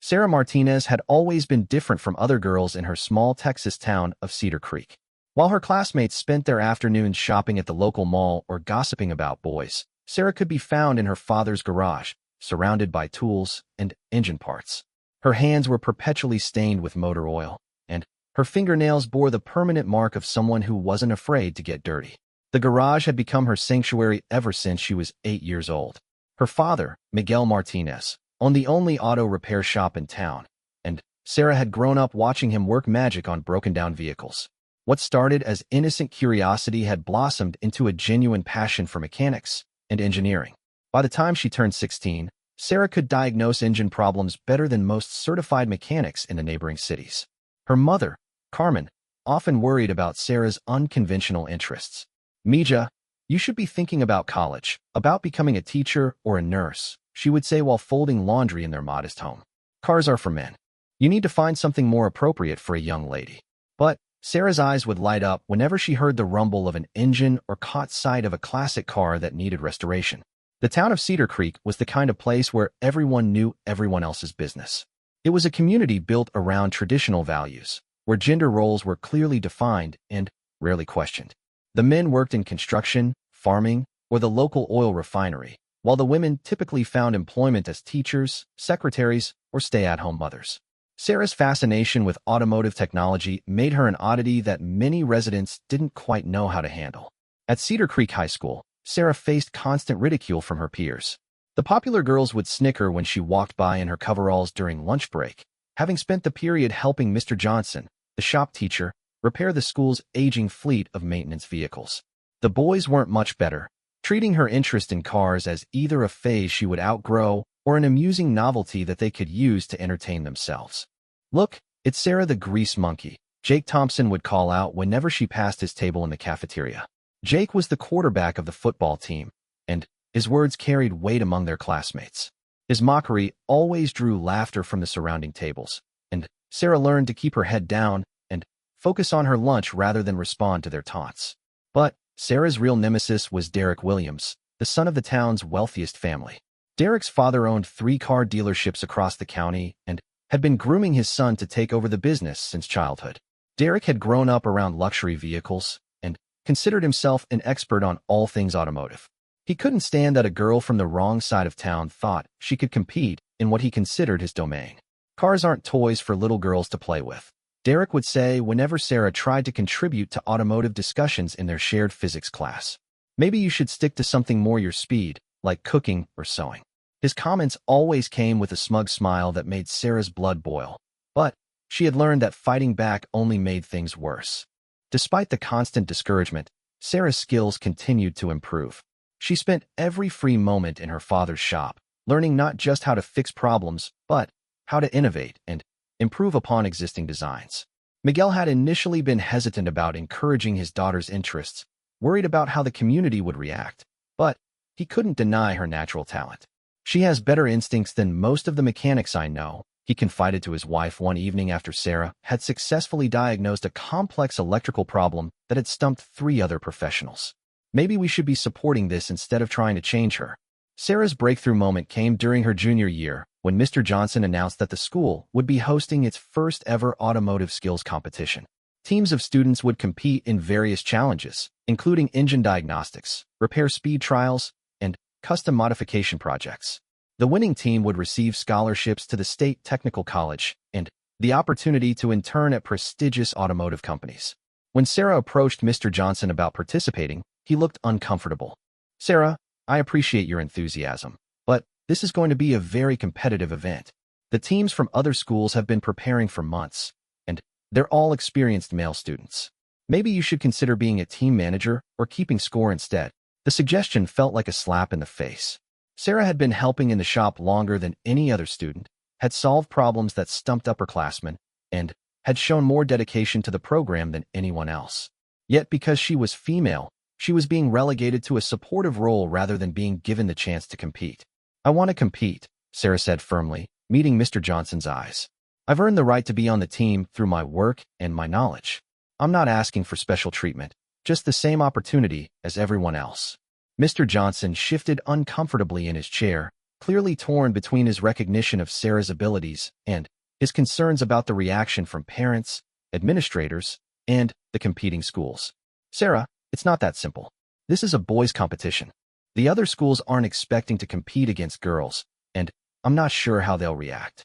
Sarah Martinez had always been different from other girls in her small Texas town of Cedar Creek. While her classmates spent their afternoons shopping at the local mall or gossiping about boys, Sarah could be found in her father's garage, surrounded by tools and engine parts. Her hands were perpetually stained with motor oil, and her fingernails bore the permanent mark of someone who wasn't afraid to get dirty. The garage had become her sanctuary ever since she was 8 years old. Her father, Miguel Martinez, owned the only auto repair shop in town, and Sarah had grown up watching him work magic on broken-down vehicles. What started as innocent curiosity had blossomed into a genuine passion for mechanics and engineering. By the time she turned 16, Sarah could diagnose engine problems better than most certified mechanics in the neighboring cities. Her mother, Carmen, often worried about Sarah's unconventional interests. "Mija, you should be thinking about college, about becoming a teacher or a nurse," she would say while folding laundry in their modest home. "Cars are for men. You need to find something more appropriate for a young lady." But Sarah's eyes would light up whenever she heard the rumble of an engine or caught sight of a classic car that needed restoration. The town of Cedar Creek was the kind of place where everyone knew everyone else's business. It was a community built around traditional values, where gender roles were clearly defined and rarely questioned. The men worked in construction, farming, or the local oil refinery, while the women typically found employment as teachers, secretaries, or stay-at-home mothers. Sarah's fascination with automotive technology made her an oddity that many residents didn't quite know how to handle. At Cedar Creek High School, Sarah faced constant ridicule from her peers. The popular girls would snicker when she walked by in her coveralls during lunch break, having spent the period helping Mr. Johnson, the shop teacher, repair the school's aging fleet of maintenance vehicles. The boys weren't much better, treating her interest in cars as either a phase she would outgrow or an amusing novelty that they could use to entertain themselves. "Look, it's Sarah the Grease Monkey," Jake Thompson would call out whenever she passed his table in the cafeteria. Jake was the quarterback of the football team, and his words carried weight among their classmates. His mockery always drew laughter from the surrounding tables, and Sarah learned to keep her head down and focus on her lunch rather than respond to their taunts. But Sarah's real nemesis was Derek Williams, the son of the town's wealthiest family. Derek's father owned 3 car dealerships across the county and had been grooming his son to take over the business since childhood. Derek had grown up around luxury vehicles and considered himself an expert on all things automotive. He couldn't stand that a girl from the wrong side of town thought she could compete in what he considered his domain. "Cars aren't toys for little girls to play with," Derek would say whenever Sarah tried to contribute to automotive discussions in their shared physics class. "Maybe you should stick to something more your speed, like cooking or sewing." His comments always came with a smug smile that made Sarah's blood boil, but she had learned that fighting back only made things worse. Despite the constant discouragement, Sarah's skills continued to improve. She spent every free moment in her father's shop, learning not just how to fix problems, but how to innovate and improve upon existing designs. Miguel had initially been hesitant about encouraging his daughter's interests, worried about how the community would react, but he couldn't deny her natural talent. "She has better instincts than most of the mechanics I know," he confided to his wife one evening after Sarah had successfully diagnosed a complex electrical problem that had stumped 3 other professionals. "Maybe we should be supporting this instead of trying to change her." Sarah's breakthrough moment came during her junior year when Mr. Johnson announced that the school would be hosting its first ever automotive skills competition. Teams of students would compete in various challenges, including engine diagnostics, repair speed trials, and custom modification projects. The winning team would receive scholarships to the State Technical College and the opportunity to intern at prestigious automotive companies. When Sarah approached Mr. Johnson about participating, he looked uncomfortable. "Sarah, I appreciate your enthusiasm, but this is going to be a very competitive event. The teams from other schools have been preparing for months, and they're all experienced male students. Maybe you should consider being a team manager or keeping score instead." The suggestion felt like a slap in the face. Sarah had been helping in the shop longer than any other student, had solved problems that stumped upperclassmen, and had shown more dedication to the program than anyone else. Yet because she was female, she was being relegated to a supportive role rather than being given the chance to compete. "I want to compete," Sarah said firmly, meeting Mr. Johnson's eyes. "I've earned the right to be on the team through my work and my knowledge. I'm not asking for special treatment, just the same opportunity as everyone else." Mr. Johnson shifted uncomfortably in his chair, clearly torn between his recognition of Sarah's abilities and his concerns about the reaction from parents, administrators, and the competing schools. Sarah, it's not that simple. This is a boys' competition. The other schools aren't expecting to compete against girls, and I'm not sure how they'll react.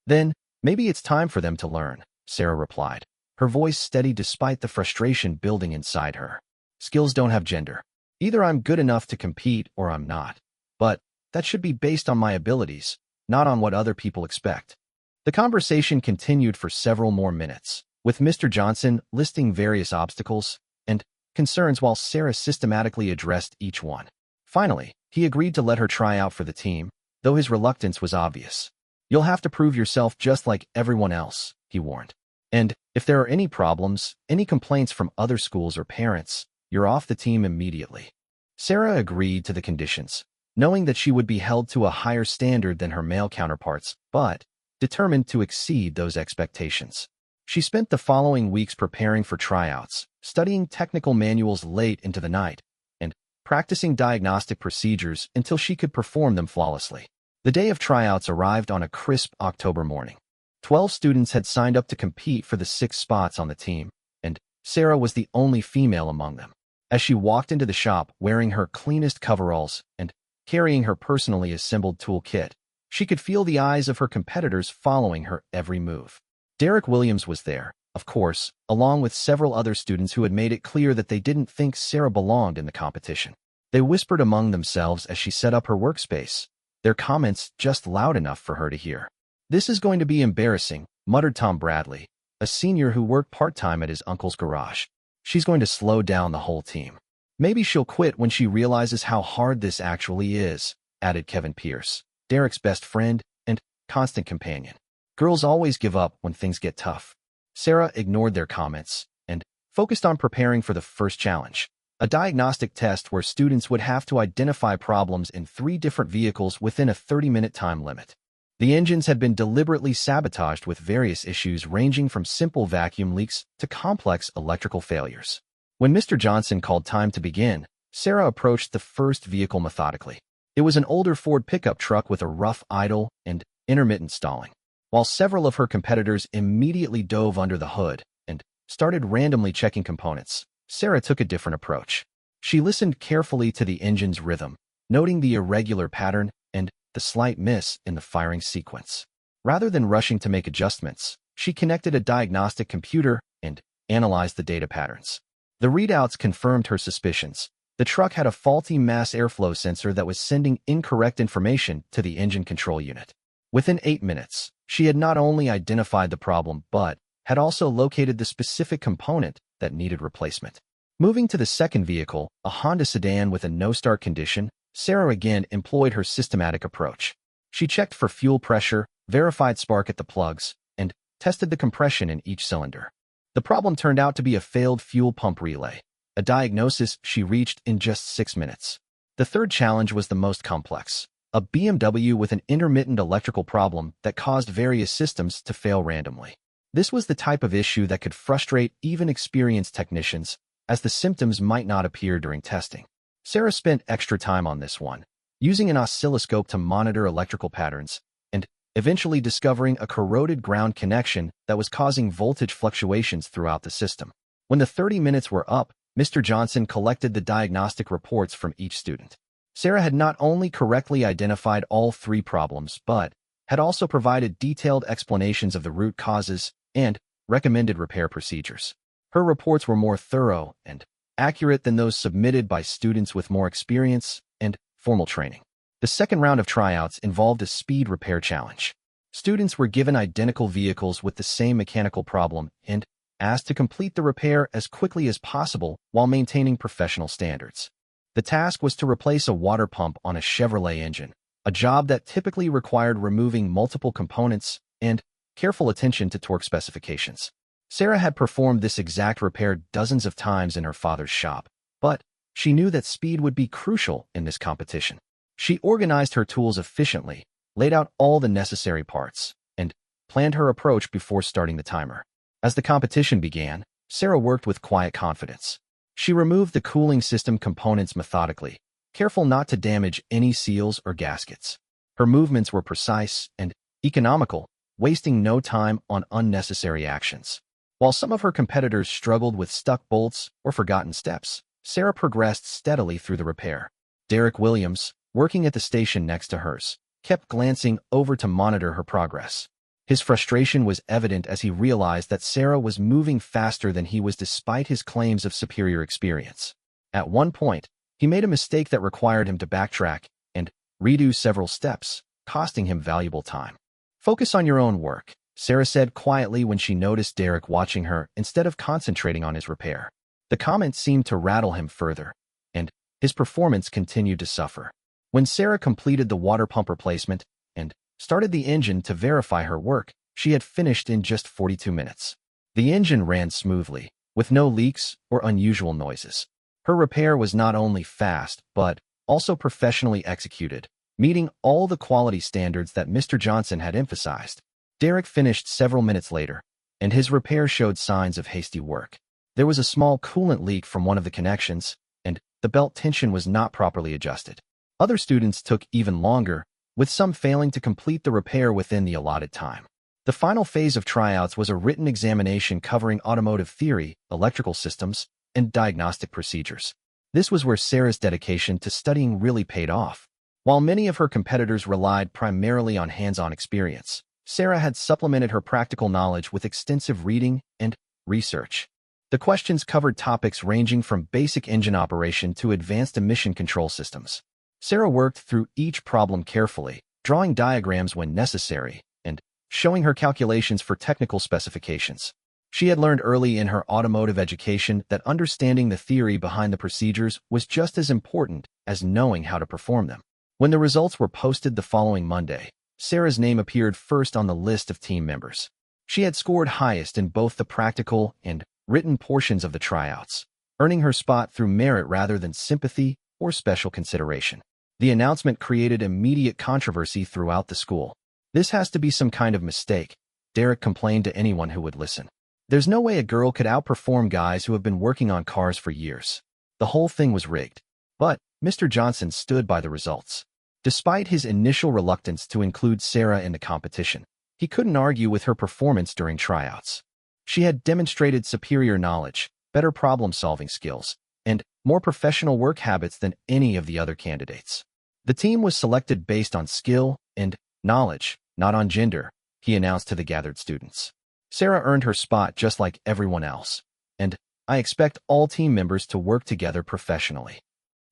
Then, maybe it's time for them to learn, Sarah replied, her voice steady despite the frustration building inside her. Skills don't have gender. Either I'm good enough to compete or I'm not. But that should be based on my abilities, not on what other people expect. The conversation continued for several more minutes, with Mr. Johnson listing various obstacles and concerns while Sarah systematically addressed each one. Finally, he agreed to let her try out for the team, though his reluctance was obvious. You'll have to prove yourself just like everyone else, he warned. And if there are any problems, any complaints from other schools or parents, you're off the team immediately. Sarah agreed to the conditions, knowing that she would be held to a higher standard than her male counterparts, but determined to exceed those expectations. She spent the following weeks preparing for tryouts, studying technical manuals late into the night, and practicing diagnostic procedures until she could perform them flawlessly. The day of tryouts arrived on a crisp October morning. 12 students had signed up to compete for the 6 spots on the team, and Sarah was the only female among them. As she walked into the shop wearing her cleanest coveralls and carrying her personally assembled toolkit, she could feel the eyes of her competitors following her every move. Derek Williams was there, of course, along with several other students who had made it clear that they didn't think Sarah belonged in the competition. They whispered among themselves as she set up her workspace, their comments just loud enough for her to hear. "This is going to be embarrassing," muttered Tom Bradley, a senior who worked part-time at his uncle's garage. "She's going to slow down the whole team. Maybe she'll quit when she realizes how hard this actually is," added Kevin Pierce, Derek's best friend and constant companion. "Girls always give up when things get tough." Sarah ignored their comments and focused on preparing for the first challenge, a diagnostic test where students would have to identify problems in 3 different vehicles within a 30-minute time limit. The engines had been deliberately sabotaged with various issues ranging from simple vacuum leaks to complex electrical failures. When Mr. Johnson called time to begin, Sarah approached the first vehicle methodically. It was an older Ford pickup truck with a rough idle and intermittent stalling. While several of her competitors immediately dove under the hood and started randomly checking components, Sarah took a different approach. She listened carefully to the engine's rhythm, noting the irregular pattern and the slight miss in the firing sequence. Rather than rushing to make adjustments, she connected a diagnostic computer and analyzed the data patterns. The readouts confirmed her suspicions. The truck had a faulty mass airflow sensor that was sending incorrect information to the engine control unit. Within 8 minutes, she had not only identified the problem but had also located the specific component that needed replacement. Moving to the second vehicle, a Honda sedan with a no-start condition, Sarah again employed her systematic approach. She checked for fuel pressure, verified spark at the plugs, and tested the compression in each cylinder. The problem turned out to be a failed fuel pump relay, a diagnosis she reached in just 6 minutes. The third challenge was the most complex, a BMW with an intermittent electrical problem that caused various systems to fail randomly. This was the type of issue that could frustrate even experienced technicians, as the symptoms might not appear during testing. Sarah spent extra time on this one, using an oscilloscope to monitor electrical patterns, and eventually discovering a corroded ground connection that was causing voltage fluctuations throughout the system. When the 30 minutes were up, Mr. Johnson collected the diagnostic reports from each student. Sarah had not only correctly identified all 3 problems, but had also provided detailed explanations of the root causes and recommended repair procedures. Her reports were more thorough and accurate than those submitted by students with more experience and formal training. The second round of tryouts involved a speed repair challenge. Students were given identical vehicles with the same mechanical problem and asked to complete the repair as quickly as possible while maintaining professional standards. The task was to replace a water pump on a Chevrolet engine, a job that typically required removing multiple components and careful attention to torque specifications. Sarah had performed this exact repair dozens of times in her father's shop, but she knew that speed would be crucial in this competition. She organized her tools efficiently, laid out all the necessary parts, and planned her approach before starting the timer. As the competition began, Sarah worked with quiet confidence. She removed the cooling system components methodically, careful not to damage any seals or gaskets. Her movements were precise and economical, wasting no time on unnecessary actions. While some of her competitors struggled with stuck bolts or forgotten steps, Sarah progressed steadily through the repair. Derek Williams, working at the station next to hers, kept glancing over to monitor her progress. His frustration was evident as he realized that Sarah was moving faster than he was despite his claims of superior experience. At one point, he made a mistake that required him to backtrack and redo several steps, costing him valuable time. "Focus on your own work," Sarah said quietly when she noticed Derek watching her instead of concentrating on his repair. The comment seemed to rattle him further, and his performance continued to suffer. When Sarah completed the water pump replacement and started the engine to verify her work, she had finished in just 42 minutes. The engine ran smoothly, with no leaks or unusual noises. Her repair was not only fast, but also professionally executed, meeting all the quality standards that Mr. Johnson had emphasized. Derek finished several minutes later, and his repair showed signs of hasty work. There was a small coolant leak from one of the connections, and the belt tension was not properly adjusted. Other students took even longer, with some failing to complete the repair within the allotted time. The final phase of tryouts was a written examination covering automotive theory, electrical systems, and diagnostic procedures. This was where Sarah's dedication to studying really paid off. While many of her competitors relied primarily on hands-on experience, Sarah had supplemented her practical knowledge with extensive reading and research. The questions covered topics ranging from basic engine operation to advanced emission control systems. Sarah worked through each problem carefully, drawing diagrams when necessary, and showing her calculations for technical specifications. She had learned early in her automotive education that understanding the theory behind the procedures was just as important as knowing how to perform them. When the results were posted the following Monday, Sarah's name appeared first on the list of team members. She had scored highest in both the practical and written portions of the tryouts, earning her spot through merit rather than sympathy or special consideration. The announcement created immediate controversy throughout the school. "This has to be some kind of mistake," Derek complained to anyone who would listen. "There's no way a girl could outperform guys who have been working on cars for years. The whole thing was rigged." But Mr. Johnson stood by the results. Despite his initial reluctance to include Sarah in the competition, he couldn't argue with her performance during tryouts. She had demonstrated superior knowledge, better problem-solving skills, and more professional work habits than any of the other candidates. The team was selected based on skill and knowledge, not on gender, he announced to the gathered students. "Sarah earned her spot just like everyone else, and I expect all team members to work together professionally."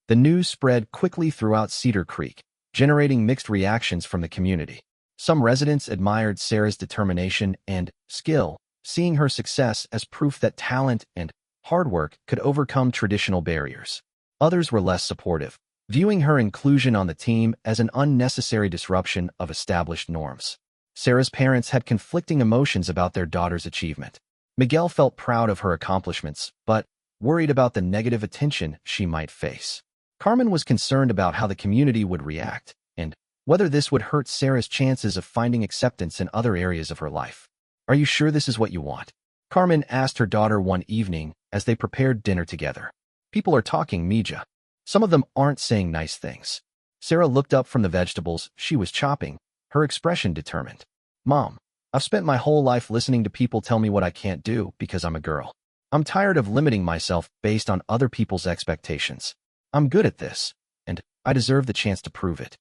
The news spread quickly throughout Cedar Creek, generating mixed reactions from the community. Some residents admired Sarah's determination and skill, seeing her success as proof that talent and hard work could overcome traditional barriers. Others were less supportive, viewing her inclusion on the team as an unnecessary disruption of established norms. Sarah's parents had conflicting emotions about their daughter's achievement. Miguel felt proud of her accomplishments, but worried about the negative attention she might face. Carmen was concerned about how the community would react, and whether this would hurt Sarah's chances of finding acceptance in other areas of her life. "Are you sure this is what you want?" Carmen asked her daughter one evening as they prepared dinner together. "People are talking, Mija. Some of them aren't saying nice things." Sarah looked up from the vegetables she was chopping, her expression determined. "Mom, I've spent my whole life listening to people tell me what I can't do because I'm a girl. I'm tired of limiting myself based on other people's expectations. I'm good at this, and I deserve the chance to prove it."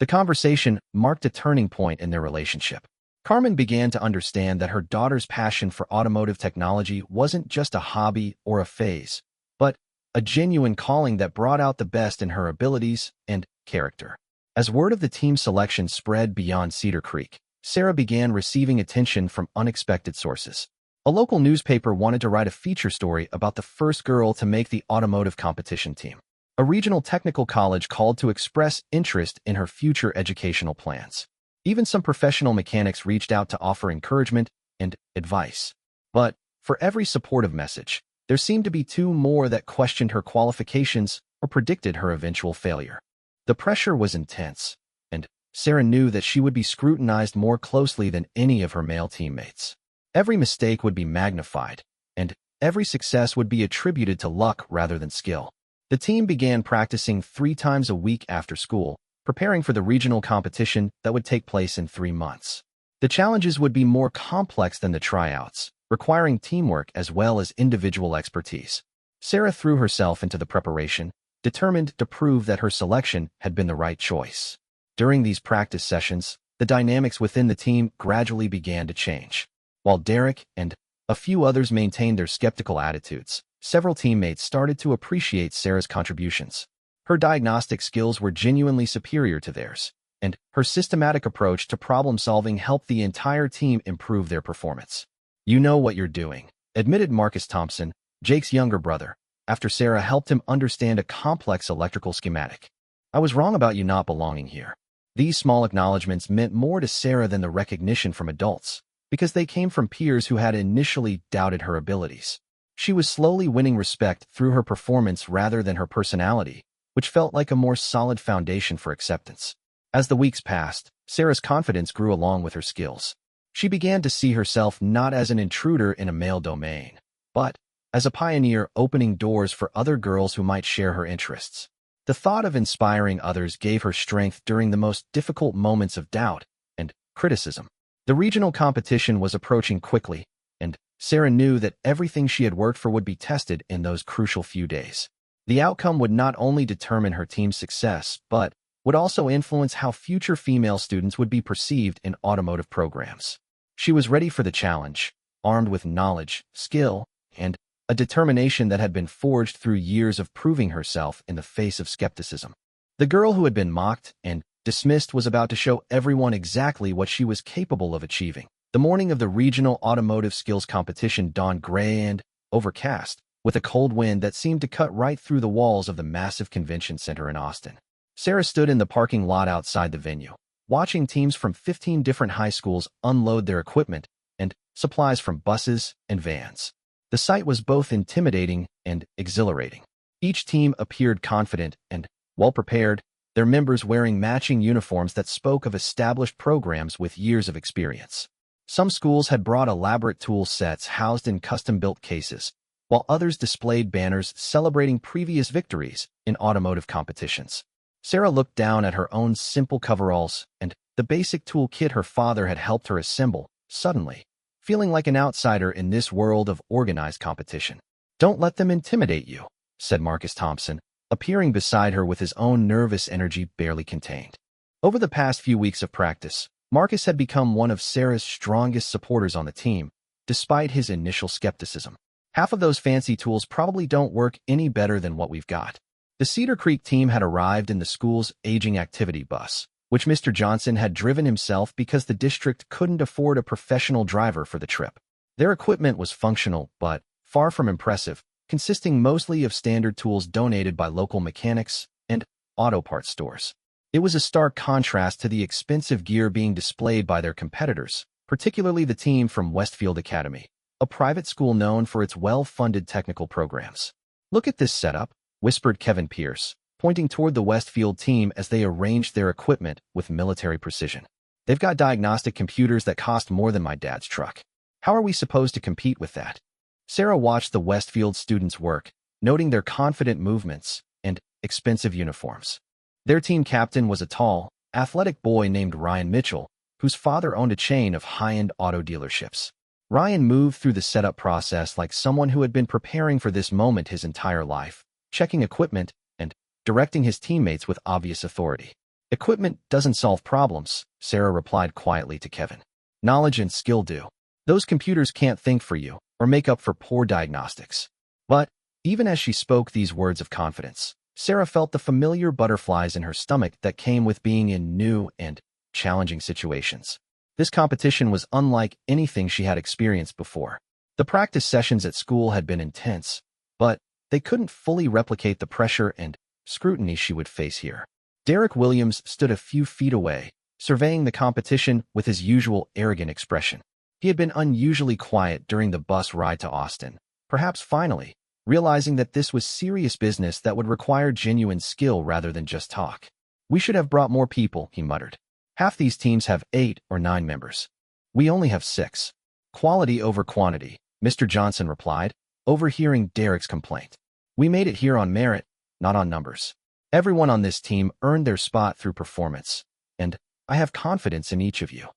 The conversation marked a turning point in their relationship. Carmen began to understand that her daughter's passion for automotive technology wasn't just a hobby or a phase, but a genuine calling that brought out the best in her abilities and character. As word of the team selection spread beyond Cedar Creek, Sarah began receiving attention from unexpected sources. A local newspaper wanted to write a feature story about the first girl to make the automotive competition team. A regional technical college called to express interest in her future educational plans. Even some professional mechanics reached out to offer encouragement and advice. But for every supportive message, there seemed to be two more that questioned her qualifications or predicted her eventual failure. The pressure was intense, and Sarah knew that she would be scrutinized more closely than any of her male teammates. Every mistake would be magnified, and every success would be attributed to luck rather than skill. The team began practicing 3 times a week after school, preparing for the regional competition that would take place in 3 months. The challenges would be more complex than the tryouts, requiring teamwork as well as individual expertise. Sarah threw herself into the preparation, determined to prove that her selection had been the right choice. During these practice sessions, the dynamics within the team gradually began to change. While Derek and a few others maintained their skeptical attitudes, several teammates started to appreciate Sarah's contributions. Her diagnostic skills were genuinely superior to theirs, and her systematic approach to problem-solving helped the entire team improve their performance. "You know what you're doing," admitted Marcus Thompson, Jake's younger brother, after Sarah helped him understand a complex electrical schematic. "I was wrong about you not belonging here." These small acknowledgments meant more to Sarah than the recognition from adults, because they came from peers who had initially doubted her abilities. She was slowly winning respect through her performance rather than her personality, which felt like a more solid foundation for acceptance. As the weeks passed, Sarah's confidence grew along with her skills. She began to see herself not as an intruder in a male domain, but as a pioneer opening doors for other girls who might share her interests. The thought of inspiring others gave her strength during the most difficult moments of doubt and criticism. The regional competition was approaching quickly, and Sarah knew that everything she had worked for would be tested in those crucial few days. The outcome would not only determine her team's success, but would also influence how future female students would be perceived in automotive programs. She was ready for the challenge, armed with knowledge, skill, and a determination that had been forged through years of proving herself in the face of skepticism. The girl who had been mocked and dismissed was about to show everyone exactly what she was capable of achieving. The morning of the regional automotive skills competition dawned gray and overcast, with a cold wind that seemed to cut right through the walls of the massive convention center in Austin. Sarah stood in the parking lot outside the venue, watching teams from 15 different high schools unload their equipment and supplies from buses and vans. The sight was both intimidating and exhilarating. Each team appeared confident and well-prepared, their members wearing matching uniforms that spoke of established programs with years of experience. Some schools had brought elaborate tool sets housed in custom-built cases, while others displayed banners celebrating previous victories in automotive competitions. Sarah looked down at her own simple coveralls and the basic tool kit her father had helped her assemble, suddenly feeling like an outsider in this world of organized competition. "Don't let them intimidate you," said Marcus Thompson, appearing beside her with his own nervous energy barely contained. Over the past few weeks of practice, Marcus had become one of Sarah's strongest supporters on the team, despite his initial skepticism. "Half of those fancy tools probably don't work any better than what we've got." The Cedar Creek team had arrived in the school's aging activity bus, which Mr. Johnson had driven himself because the district couldn't afford a professional driver for the trip. Their equipment was functional but far from impressive, consisting mostly of standard tools donated by local mechanics and auto parts stores. It was a stark contrast to the expensive gear being displayed by their competitors, particularly the team from Westfield Academy, a private school known for its well-funded technical programs. "Look at this setup," whispered Kevin Pierce, pointing toward the Westfield team as they arranged their equipment with military precision. "They've got diagnostic computers that cost more than my dad's truck. How are we supposed to compete with that?" Sarah watched the Westfield students work, noting their confident movements and expensive uniforms. Their team captain was a tall, athletic boy named Ryan Mitchell, whose father owned a chain of high-end auto dealerships. Ryan moved through the setup process like someone who had been preparing for this moment his entire life, checking equipment and directing his teammates with obvious authority. "Equipment doesn't solve problems," Sarah replied quietly to Kevin. "Knowledge and skill do. Those computers can't think for you or make up for poor diagnostics." But even as she spoke these words of confidence, Sarah felt the familiar butterflies in her stomach that came with being in new and challenging situations. This competition was unlike anything she had experienced before. The practice sessions at school had been intense, but they couldn't fully replicate the pressure and scrutiny she would face here. Derek Williams stood a few feet away, surveying the competition with his usual arrogant expression. He had been unusually quiet during the bus ride to Austin, perhaps finally realizing that this was serious business that would require genuine skill rather than just talk. "We should have brought more people," he muttered. "Half these teams have 8 or 9 members. We only have 6. "Quality over quantity," Mr. Johnson replied, overhearing Derek's complaint. "We made it here on merit, not on numbers." Everyone on this team earned their spot through performance, and I have confidence in each of you.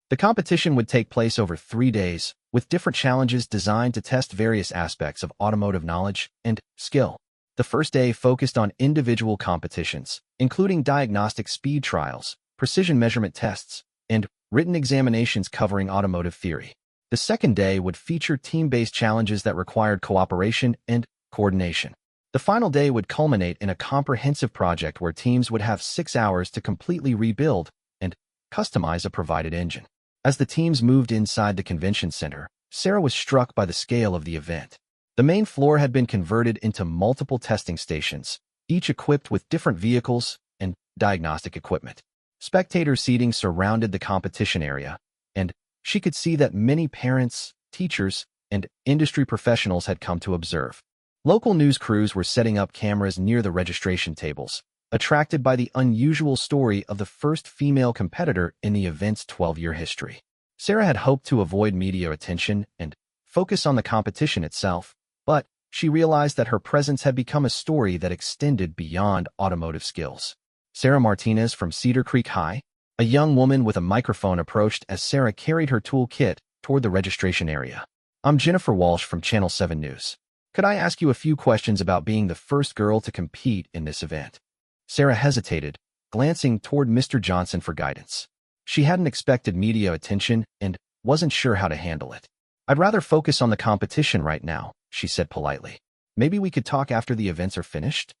The competition would take place over 3 days, with different challenges designed to test various aspects of automotive knowledge and skill. The first day focused on individual competitions, including diagnostic speed trials, precision measurement tests, and written examinations covering automotive theory. The second day would feature team-based challenges that required cooperation and coordination. The final day would culminate in a comprehensive project where teams would have 6 hours to completely rebuild and customize a provided engine. As the teams moved inside the convention center, Sarah was struck by the scale of the event. The main floor had been converted into multiple testing stations, each equipped with different vehicles and diagnostic equipment. Spectator seating surrounded the competition area, and she could see that many parents, teachers, and industry professionals had come to observe. Local news crews were setting up cameras near the registration tables, attracted by the unusual story of the first female competitor in the event's 12-year history. Sarah had hoped to avoid media attention and focus on the competition itself, but she realized that her presence had become a story that extended beyond automotive skills. Sarah Martinez from Cedar Creek High, a young woman with a microphone, approached as Sarah carried her toolkit toward the registration area. "I'm Jennifer Walsh from Channel 7 News. Could I ask you a few questions about being the first girl to compete in this event?" Sarah hesitated, glancing toward Mr. Johnson for guidance. She hadn't expected media attention and wasn't sure how to handle it. "I'd rather focus on the competition right now," she said politely. "Maybe we could talk after the events are finished?"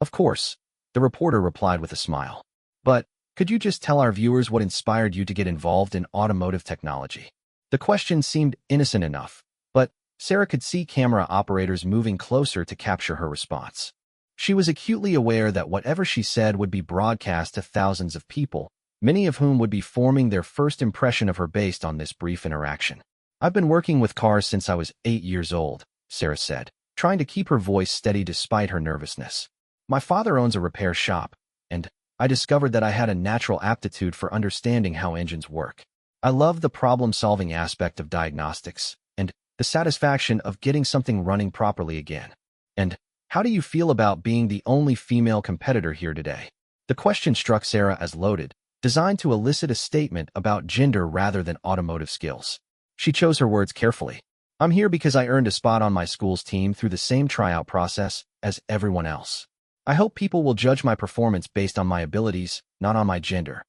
"Of course," the reporter replied with a smile. "But could you just tell our viewers what inspired you to get involved in automotive technology?" The question seemed innocent enough, but Sarah could see camera operators moving closer to capture her response. She was acutely aware that whatever she said would be broadcast to thousands of people, many of whom would be forming their first impression of her based on this brief interaction. "I've been working with cars since I was 8 years old," Sarah said, trying to keep her voice steady despite her nervousness. "My father owns a repair shop, and I discovered that I had a natural aptitude for understanding how engines work. I love the problem-solving aspect of diagnostics and the satisfaction of getting something running properly again. And how do you feel about being the only female competitor here today?" The question struck Sarah as loaded, designed to elicit a statement about gender rather than automotive skills. She chose her words carefully. "I'm here because I earned a spot on my school's team through the same tryout process as everyone else. I hope people will judge my performance based on my abilities, not on my gender."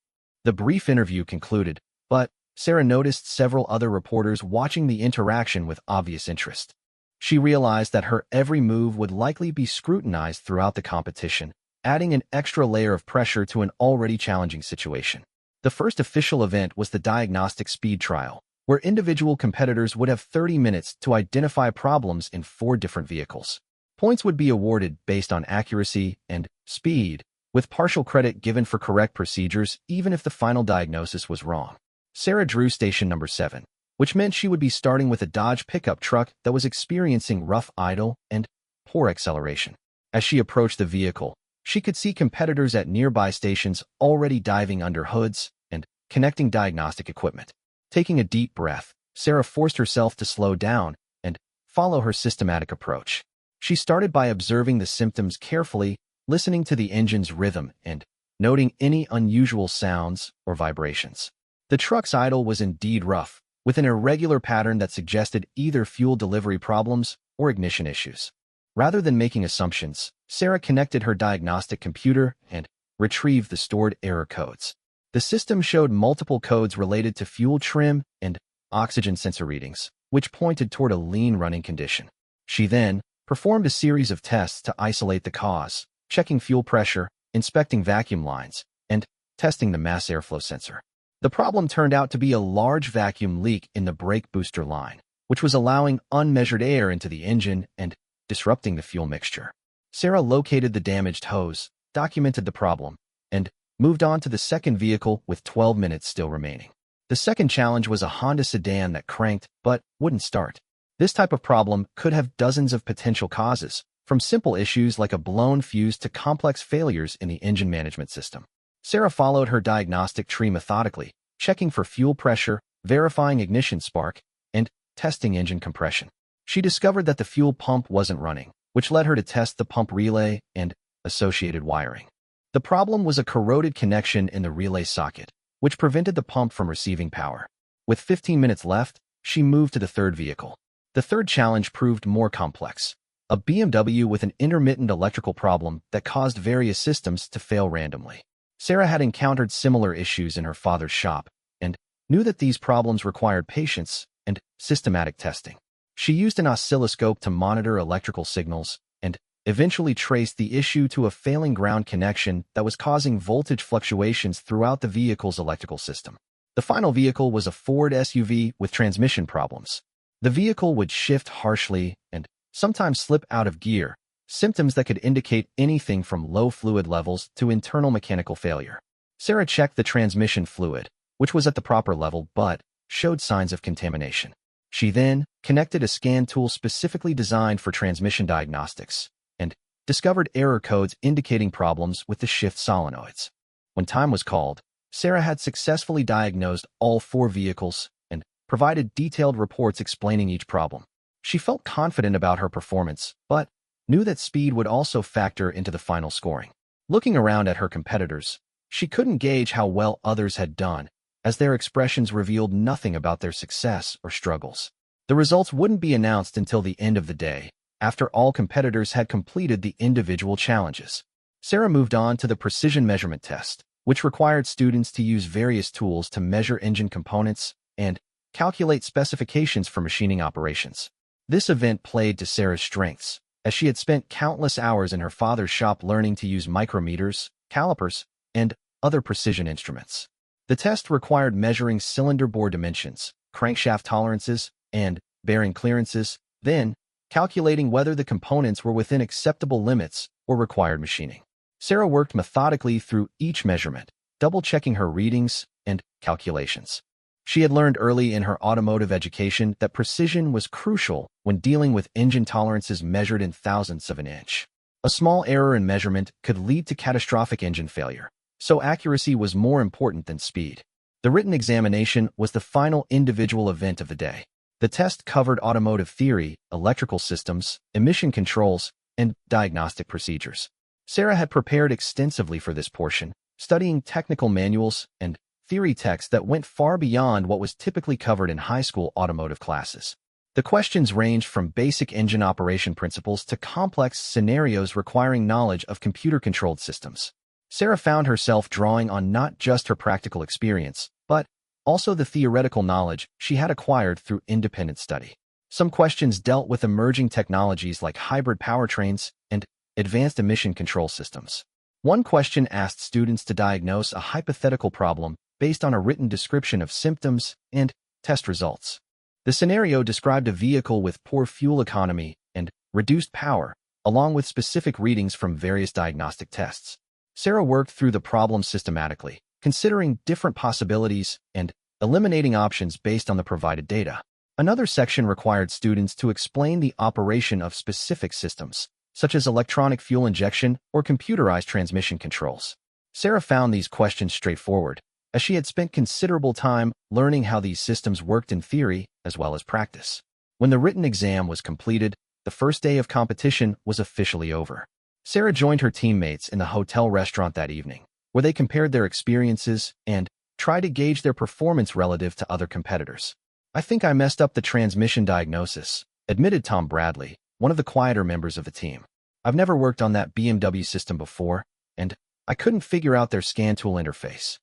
The brief interview concluded, but Sarah noticed several other reporters watching the interaction with obvious interest. She realized that her every move would likely be scrutinized throughout the competition, adding an extra layer of pressure to an already challenging situation. The first official event was the diagnostic speed trial, where individual competitors would have 30 minutes to identify problems in 4 different vehicles. Points would be awarded based on accuracy and speed, with partial credit given for correct procedures even if the final diagnosis was wrong. Sarah drew station number 7, which meant she would be starting with a Dodge pickup truck that was experiencing rough idle and poor acceleration. As she approached the vehicle, she could see competitors at nearby stations already diving under hoods and connecting diagnostic equipment. Taking a deep breath, Sarah forced herself to slow down and follow her systematic approach. She started by observing the symptoms carefully, listening to the engine's rhythm and noting any unusual sounds or vibrations. The truck's idle was indeed rough, with an irregular pattern that suggested either fuel delivery problems or ignition issues. Rather than making assumptions, Sarah connected her diagnostic computer and retrieved the stored error codes. The system showed multiple codes related to fuel trim and oxygen sensor readings, which pointed toward a lean running condition. She then performed a series of tests to isolate the cause, checking fuel pressure, inspecting vacuum lines, and testing the mass airflow sensor. The problem turned out to be a large vacuum leak in the brake booster line, which was allowing unmeasured air into the engine and disrupting the fuel mixture. Sarah located the damaged hose, documented the problem, and moved on to the second vehicle with 12 minutes still remaining. The second challenge was a Honda sedan that cranked but wouldn't start. This type of problem could have dozens of potential causes, from simple issues like a blown fuse to complex failures in the engine management system. Sarah followed her diagnostic tree methodically, checking for fuel pressure, verifying ignition spark, and testing engine compression. She discovered that the fuel pump wasn't running, which led her to test the pump relay and associated wiring. The problem was a corroded connection in the relay socket, which prevented the pump from receiving power. With 15 minutes left, she moved to the third vehicle. The third challenge proved more complex. A BMW with an intermittent electrical problem that caused various systems to fail randomly. Sarah had encountered similar issues in her father's shop and knew that these problems required patience and systematic testing. She used an oscilloscope to monitor electrical signals and eventually traced the issue to a failing ground connection that was causing voltage fluctuations throughout the vehicle's electrical system. The final vehicle was a Ford SUV with transmission problems. The vehicle would shift harshly and sometimes slip out of gear, symptoms that could indicate anything from low fluid levels to internal mechanical failure. Sarah checked the transmission fluid, which was at the proper level but showed signs of contamination. She then connected a scan tool specifically designed for transmission diagnostics and discovered error codes indicating problems with the shift solenoids. When time was called, Sarah had successfully diagnosed all 4 vehicles and provided detailed reports explaining each problem. She felt confident about her performance, but knew that speed would also factor into the final scoring. Looking around at her competitors, she couldn't gauge how well others had done, as their expressions revealed nothing about their success or struggles. The results wouldn't be announced until the end of the day, after all competitors had completed the individual challenges. Sarah moved on to the precision measurement test, which required students to use various tools to measure engine components and calculate specifications for machining operations. This event played to Sarah's strengths, as she had spent countless hours in her father's shop learning to use micrometers, calipers, and other precision instruments. The test required measuring cylinder bore dimensions, crankshaft tolerances, and bearing clearances, then calculating whether the components were within acceptable limits or required machining. Sarah worked methodically through each measurement, double-checking her readings and calculations. She had learned early in her automotive education that precision was crucial when dealing with engine tolerances measured in thousandths of an inch. A small error in measurement could lead to catastrophic engine failure, so accuracy was more important than speed. The written examination was the final individual event of the day. The test covered automotive theory, electrical systems, emission controls, and diagnostic procedures. Sarah had prepared extensively for this portion, studying technical manuals and theory texts that went far beyond what was typically covered in high school automotive classes. The questions ranged from basic engine operation principles to complex scenarios requiring knowledge of computer-controlled systems. Sarah found herself drawing on not just her practical experience, but also the theoretical knowledge she had acquired through independent study. Some questions dealt with emerging technologies like hybrid powertrains and advanced emission control systems. One question asked students to diagnose a hypothetical problem based on a written description of symptoms and test results. The scenario described a vehicle with poor fuel economy and reduced power, along with specific readings from various diagnostic tests. Sarah worked through the problem systematically, considering different possibilities and eliminating options based on the provided data. Another section required students to explain the operation of specific systems, such as electronic fuel injection or computerized transmission controls. Sarah found these questions straightforward, as she had spent considerable time learning how these systems worked in theory as well as practice. When the written exam was completed, the first day of competition was officially over. Sarah joined her teammates in the hotel restaurant that evening, where they compared their experiences and tried to gauge their performance relative to other competitors. "I think I messed up the transmission diagnosis," admitted Tom Bradley, one of the quieter members of the team. "I've never worked on that BMW system before, and I couldn't figure out their scan tool interface."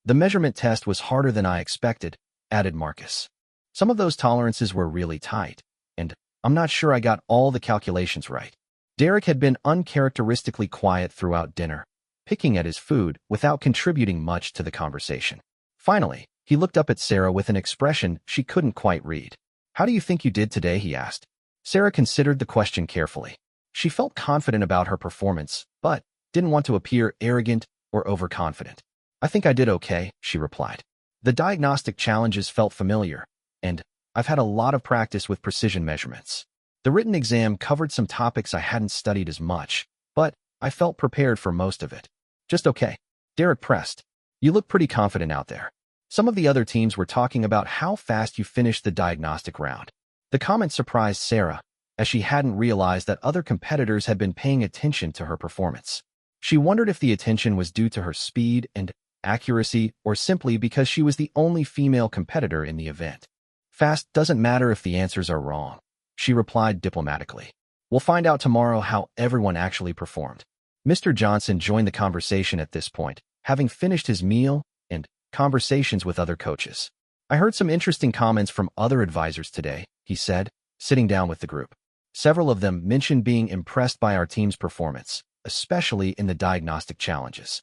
"The measurement test was harder than I expected," added Marcus. "Some of those tolerances were really tight, and I'm not sure I got all the calculations right." Derek had been uncharacteristically quiet throughout dinner, picking at his food without contributing much to the conversation. Finally, he looked up at Sarah with an expression she couldn't quite read. "How do you think you did today?" he asked. Sarah considered the question carefully. She felt confident about her performance, but didn't want to appear arrogant or overconfident. "I think I did okay," she replied. "The diagnostic challenges felt familiar, and I've had a lot of practice with precision measurements. The written exam covered some topics I hadn't studied as much, but I felt prepared for most of it." "Just okay," Derek pressed. "You look pretty confident out there." Some of the other teams were talking about how fast you finished the diagnostic round. The comment surprised Sarah, as she hadn't realized that other competitors had been paying attention to her performance. She wondered if the attention was due to her speed and accuracy or simply because she was the only female competitor in the event. Fast doesn't matter if the answers are wrong, she replied diplomatically. We'll find out tomorrow how everyone actually performed. Mr. Johnson joined the conversation at this point, having finished his meal and conversations with other coaches. I heard some interesting comments from other advisors today, he said, sitting down with the group. Several of them mentioned being impressed by our team's performance, especially in the diagnostic challenges.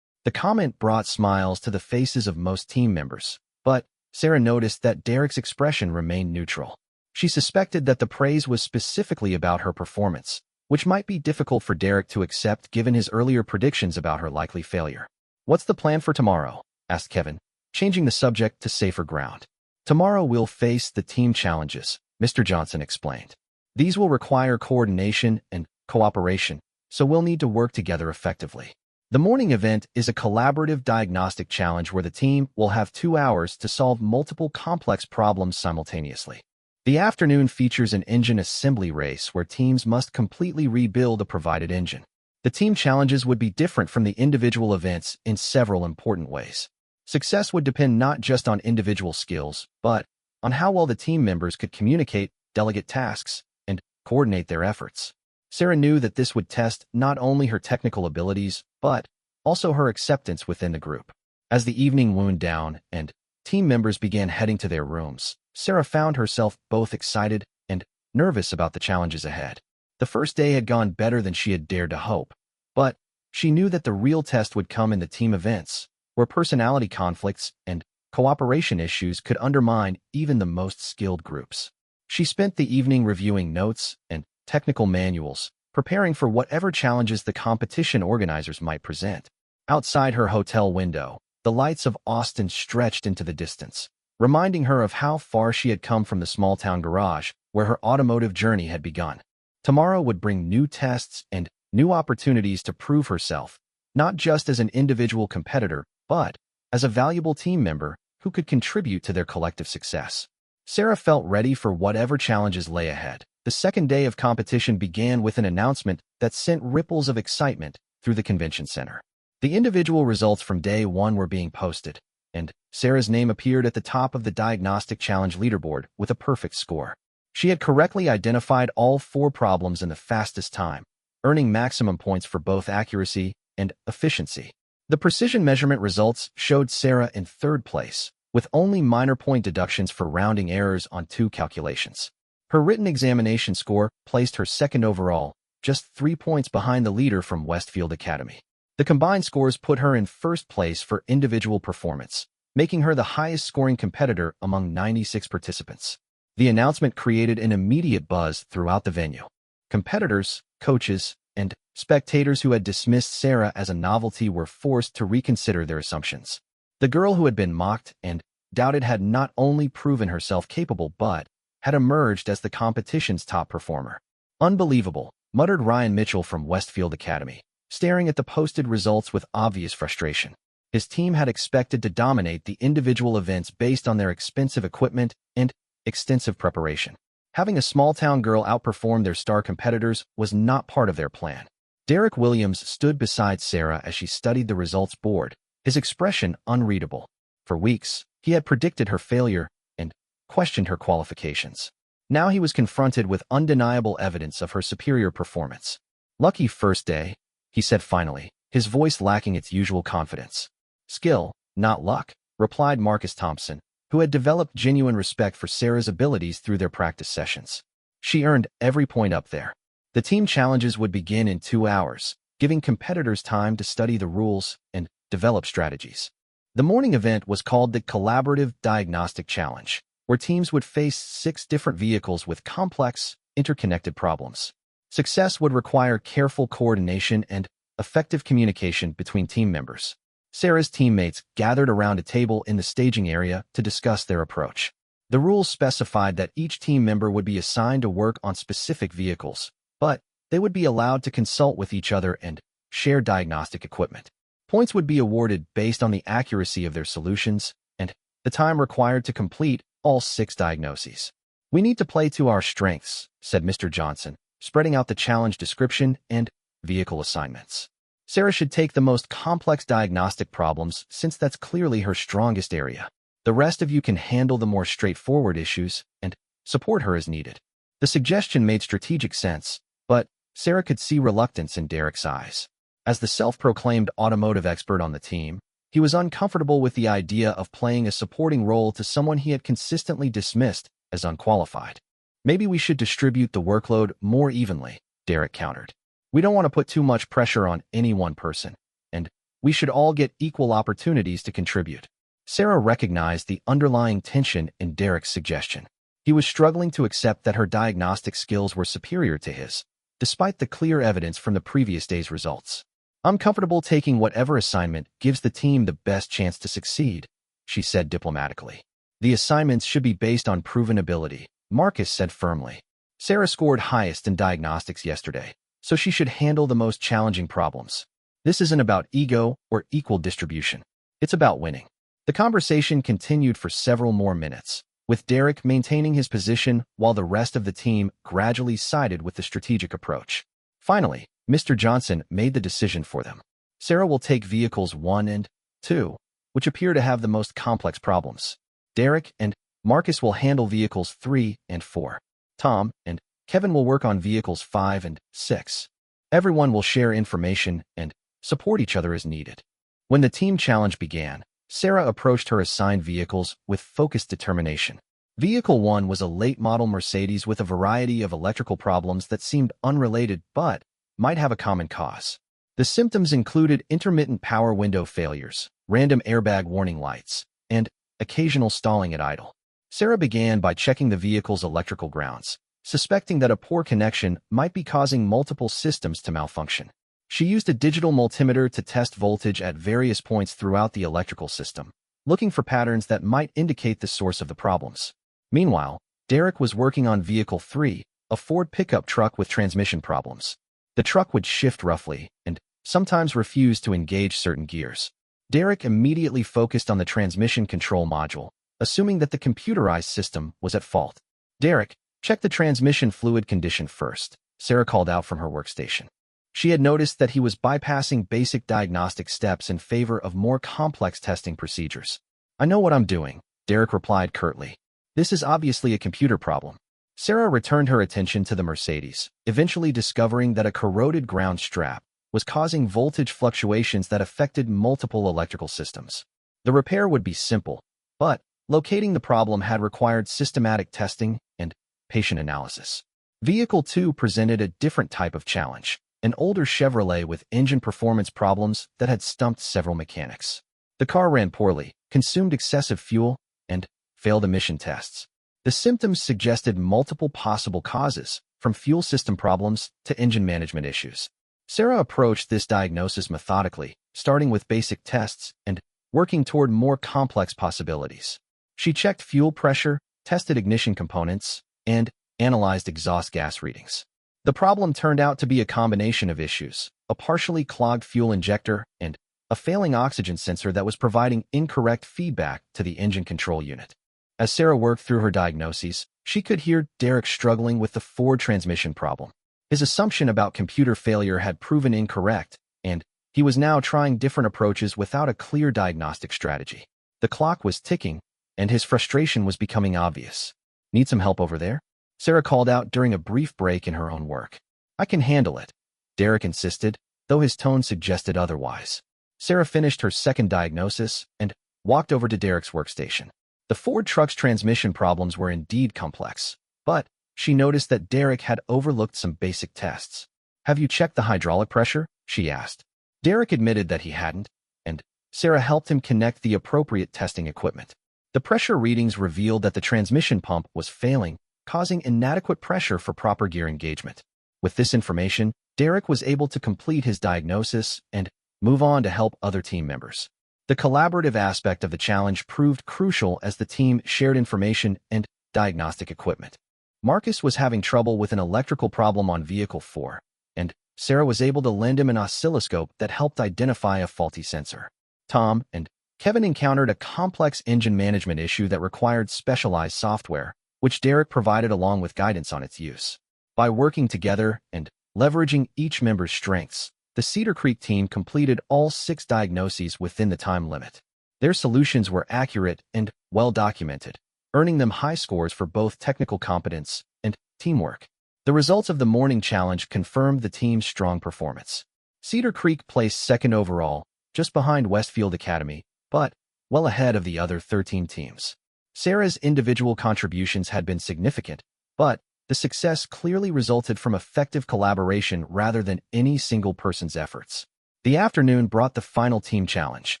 The comment brought smiles to the faces of most team members, but Sarah noticed that Derek's expression remained neutral. She suspected that the praise was specifically about her performance, which might be difficult for Derek to accept given his earlier predictions about her likely failure. What's the plan for tomorrow? Asked Kevin, changing the subject to safer ground. Tomorrow we'll face the team challenges, Mr. Johnson explained. These will require coordination and cooperation, so we'll need to work together effectively. The morning event is a collaborative diagnostic challenge where the team will have 2 hours to solve multiple complex problems simultaneously. The afternoon features an engine assembly race where teams must completely rebuild a provided engine. The team challenges would be different from the individual events in several important ways. Success would depend not just on individual skills, but on how well the team members could communicate, delegate tasks, and coordinate their efforts. Sarah knew that this would test not only her technical abilities, but also her acceptance within the group. As the evening wound down and team members began heading to their rooms, Sarah found herself both excited and nervous about the challenges ahead. The first day had gone better than she had dared to hope, but she knew that the real test would come in the team events, where personality conflicts and cooperation issues could undermine even the most skilled groups. She spent the evening reviewing notes and technical manuals, preparing for whatever challenges the competition organizers might present. Outside her hotel window, the lights of Austin stretched into the distance, reminding her of how far she had come from the small-town garage where her automotive journey had begun. Tomorrow would bring new tests and new opportunities to prove herself, not just as an individual competitor, but as a valuable team member who could contribute to their collective success. Sarah felt ready for whatever challenges lay ahead. The second day of competition began with an announcement that sent ripples of excitement through the convention center. The individual results from day one were being posted, and Sarah's name appeared at the top of the diagnostic challenge leaderboard with a perfect score. She had correctly identified all 4 problems in the fastest time, earning maximum points for both accuracy and efficiency. The precision measurement results showed Sarah in 3rd place, with only minor point deductions for rounding errors on 2 calculations. Her written examination score placed her 2nd overall, just 3 points behind the leader from Westfield Academy. The combined scores put her in 1st place for individual performance, making her the highest-scoring competitor among 96 participants. The announcement created an immediate buzz throughout the venue. Competitors, coaches, and spectators who had dismissed Sarah as a novelty were forced to reconsider their assumptions. The girl who had been mocked and doubted had not only proven herself capable but had emerged as the competition's top performer. Unbelievable, muttered Ryan Mitchell from Westfield Academy, staring at the posted results with obvious frustration. His team had expected to dominate the individual events based on their expensive equipment and extensive preparation. Having a small-town girl outperform their star competitors was not part of their plan. Derek Williams stood beside Sarah as she studied the results board, his expression unreadable. For weeks, he had predicted her failure and questioned her qualifications. Now he was confronted with undeniable evidence of her superior performance. "Lucky first day," he said finally, his voice lacking its usual confidence. "Skill, not luck," replied Marcus Thompson, who had developed genuine respect for Sarah's abilities through their practice sessions. She earned every point up there. The team challenges would begin in 2 hours, giving competitors time to study the rules and develop strategies. The morning event was called the Collaborative Diagnostic Challenge, where teams would face 6 different vehicles with complex, interconnected problems. Success would require careful coordination and effective communication between team members. Sarah's teammates gathered around a table in the staging area to discuss their approach. The rules specified that each team member would be assigned to work on specific vehicles, but they would be allowed to consult with each other and share diagnostic equipment. Points would be awarded based on the accuracy of their solutions and the time required to complete all 6 diagnoses. "We need to play to our strengths," said Mr. Johnson, spreading out the challenge description and vehicle assignments. Sarah should take the most complex diagnostic problems since that's clearly her strongest area. The rest of you can handle the more straightforward issues and support her as needed. The suggestion made strategic sense, but Sarah could see reluctance in Derek's eyes. As the self-proclaimed automotive expert on the team, he was uncomfortable with the idea of playing a supporting role to someone he had consistently dismissed as unqualified. Maybe we should distribute the workload more evenly, Derek countered. We don't want to put too much pressure on any one person, and we should all get equal opportunities to contribute. Sarah recognized the underlying tension in Derek's suggestion. He was struggling to accept that her diagnostic skills were superior to his, despite the clear evidence from the previous day's results. I'm comfortable taking whatever assignment gives the team the best chance to succeed, she said diplomatically. The assignments should be based on proven ability, Marcus said firmly. Sarah scored highest in diagnostics yesterday, so she should handle the most challenging problems. This isn't about ego or equal distribution. It's about winning. The conversation continued for several more minutes, with Derek maintaining his position while the rest of the team gradually sided with the strategic approach. Finally, Mr. Johnson made the decision for them. Sarah will take vehicles 1 and 2, which appear to have the most complex problems. Derek and Marcus will handle vehicles 3 and 4. Tom and Kevin will work on vehicles 5 and 6. Everyone will share information and support each other as needed. When the team challenge began, Sarah approached her assigned vehicles with focused determination. Vehicle 1 was a late-model Mercedes with a variety of electrical problems that seemed unrelated but might have a common cause. The symptoms included intermittent power window failures, random airbag warning lights, and occasional stalling at idle. Sarah began by checking the vehicle's electrical grounds, suspecting that a poor connection might be causing multiple systems to malfunction. She used a digital multimeter to test voltage at various points throughout the electrical system, looking for patterns that might indicate the source of the problems. Meanwhile, Derek was working on Vehicle 3, a Ford pickup truck with transmission problems. The truck would shift roughly and sometimes refuse to engage certain gears. Derek immediately focused on the transmission control module, assuming that the computerized system was at fault. Derek, check the transmission fluid condition first, Sarah called out from her workstation. She had noticed that he was bypassing basic diagnostic steps in favor of more complex testing procedures. I know what I'm doing, Derek replied curtly. This is obviously a computer problem. Sarah returned her attention to the Mercedes, eventually discovering that a corroded ground strap was causing voltage fluctuations that affected multiple electrical systems. The repair would be simple, but locating the problem had required systematic testing and patient analysis. Vehicle 2 presented a different type of challenge, an older Chevrolet with engine performance problems that had stumped several mechanics. The car ran poorly, consumed excessive fuel, and failed emission tests. The symptoms suggested multiple possible causes, from fuel system problems to engine management issues. Sarah approached this diagnosis methodically, starting with basic tests and working toward more complex possibilities. She checked fuel pressure, tested ignition components, and analyzed exhaust gas readings. The problem turned out to be a combination of issues, a partially clogged fuel injector and a failing oxygen sensor that was providing incorrect feedback to the engine control unit. As Sarah worked through her diagnoses, she could hear Derek struggling with the Ford transmission problem. His assumption about computer failure had proven incorrect, and he was now trying different approaches without a clear diagnostic strategy. The clock was ticking, and his frustration was becoming obvious. Need some help over there? Sarah called out during a brief break in her own work. I can handle it, Derek insisted, though his tone suggested otherwise. Sarah finished her second diagnosis and walked over to Derek's workstation. The Ford truck's transmission problems were indeed complex, but she noticed that Derek had overlooked some basic tests. Have you checked the hydraulic pressure? She asked. Derek admitted that he hadn't, and Sarah helped him connect the appropriate testing equipment. The pressure readings revealed that the transmission pump was failing, causing inadequate pressure for proper gear engagement. With this information, Derek was able to complete his diagnosis and move on to help other team members. The collaborative aspect of the challenge proved crucial as the team shared information and diagnostic equipment. Marcus was having trouble with an electrical problem on Vehicle 4, and Sarah was able to lend him an oscilloscope that helped identify a faulty sensor. Tom and Kevin encountered a complex engine management issue that required specialized software, which Derek provided along with guidance on its use. By working together and leveraging each member's strengths, The Cedar Creek team completed all 6 diagnoses within the time limit. Their solutions were accurate and well-documented, earning them high scores for both technical competence and teamwork. The results of the morning challenge confirmed the team's strong performance. Cedar Creek placed second overall, just behind Westfield Academy, but well ahead of the other 13 teams. Sarah's individual contributions had been significant, but the success clearly resulted from effective collaboration rather than any single person's efforts. The afternoon brought the final team challenge,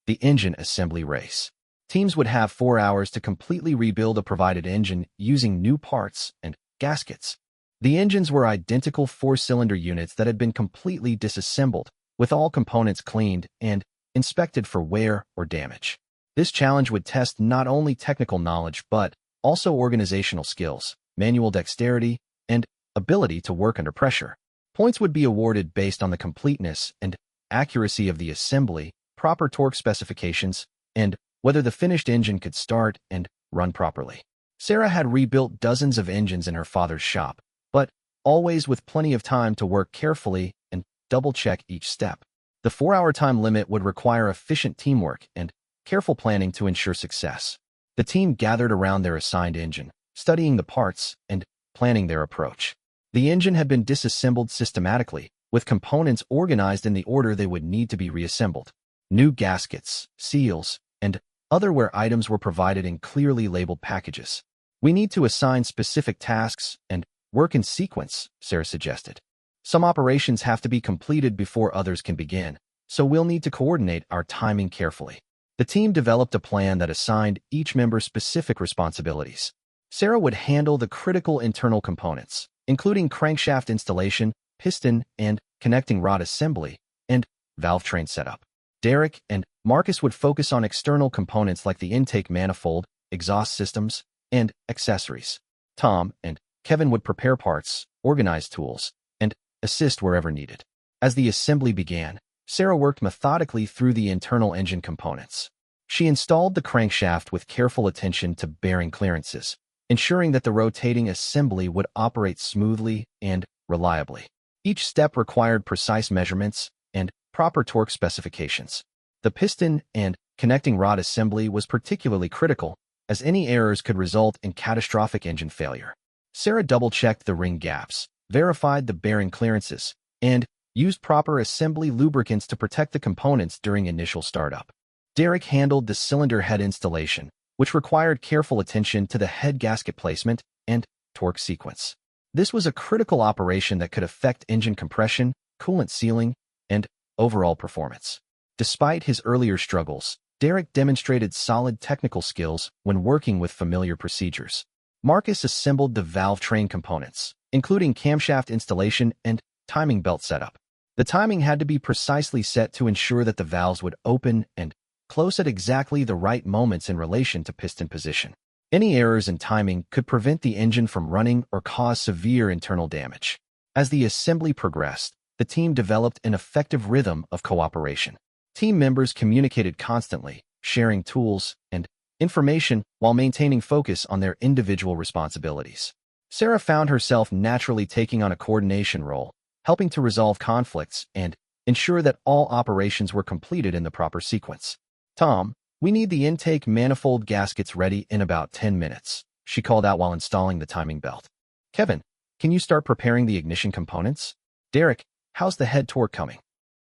the engine assembly race. Teams would have 4 hours to completely rebuild a provided engine using new parts and gaskets. The engines were identical 4-cylinder units that had been completely disassembled, with all components cleaned and inspected for wear or damage. This challenge would test not only technical knowledge but also organizational skills, manual dexterity, and ability to work under pressure. Points would be awarded based on the completeness and accuracy of the assembly, proper torque specifications, and whether the finished engine could start and run properly. Sarah had rebuilt dozens of engines in her father's shop, but always with plenty of time to work carefully and double-check each step. The 4-hour time limit would require efficient teamwork and careful planning to ensure success. The team gathered around their assigned engine, studying the parts and planning their approach. The engine had been disassembled systematically, with components organized in the order they would need to be reassembled. New gaskets, seals, and other wear items were provided in clearly labeled packages. "We need to assign specific tasks and work in sequence," Sarah suggested. "Some operations have to be completed before others can begin, so we'll need to coordinate our timing carefully." The team developed a plan that assigned each member specific responsibilities. Sarah would handle the critical internal components, including crankshaft installation, piston and connecting rod assembly, and valve train setup. Derek and Marcus would focus on external components like the intake manifold, exhaust systems, and accessories. Tom and Kevin would prepare parts, organize tools, and assist wherever needed. As the assembly began, Sarah worked methodically through the internal engine components. She installed the crankshaft with careful attention to bearing clearances, ensuring that the rotating assembly would operate smoothly and reliably. Each step required precise measurements and proper torque specifications. The piston and connecting rod assembly was particularly critical, as any errors could result in catastrophic engine failure. Sarah double-checked the ring gaps, verified the bearing clearances, and used proper assembly lubricants to protect the components during initial startup. Derek handled the cylinder head installation, which required careful attention to the head gasket placement and torque sequence. This was a critical operation that could affect engine compression, coolant sealing, and overall performance. Despite his earlier struggles, Derek demonstrated solid technical skills when working with familiar procedures. Marcus assembled the valve train components, including camshaft installation and timing belt setup. The timing had to be precisely set to ensure that the valves would open and close at exactly the right moments in relation to piston position. Any errors in timing could prevent the engine from running or cause severe internal damage. As the assembly progressed, the team developed an effective rhythm of cooperation. Team members communicated constantly, sharing tools and information while maintaining focus on their individual responsibilities. Sarah found herself naturally taking on a coordination role, helping to resolve conflicts and ensure that all operations were completed in the proper sequence. "Tom, we need the intake manifold gaskets ready in about 10 minutes, she called out while installing the timing belt. "Kevin, can you start preparing the ignition components?" "Derek, how's the head torque coming?"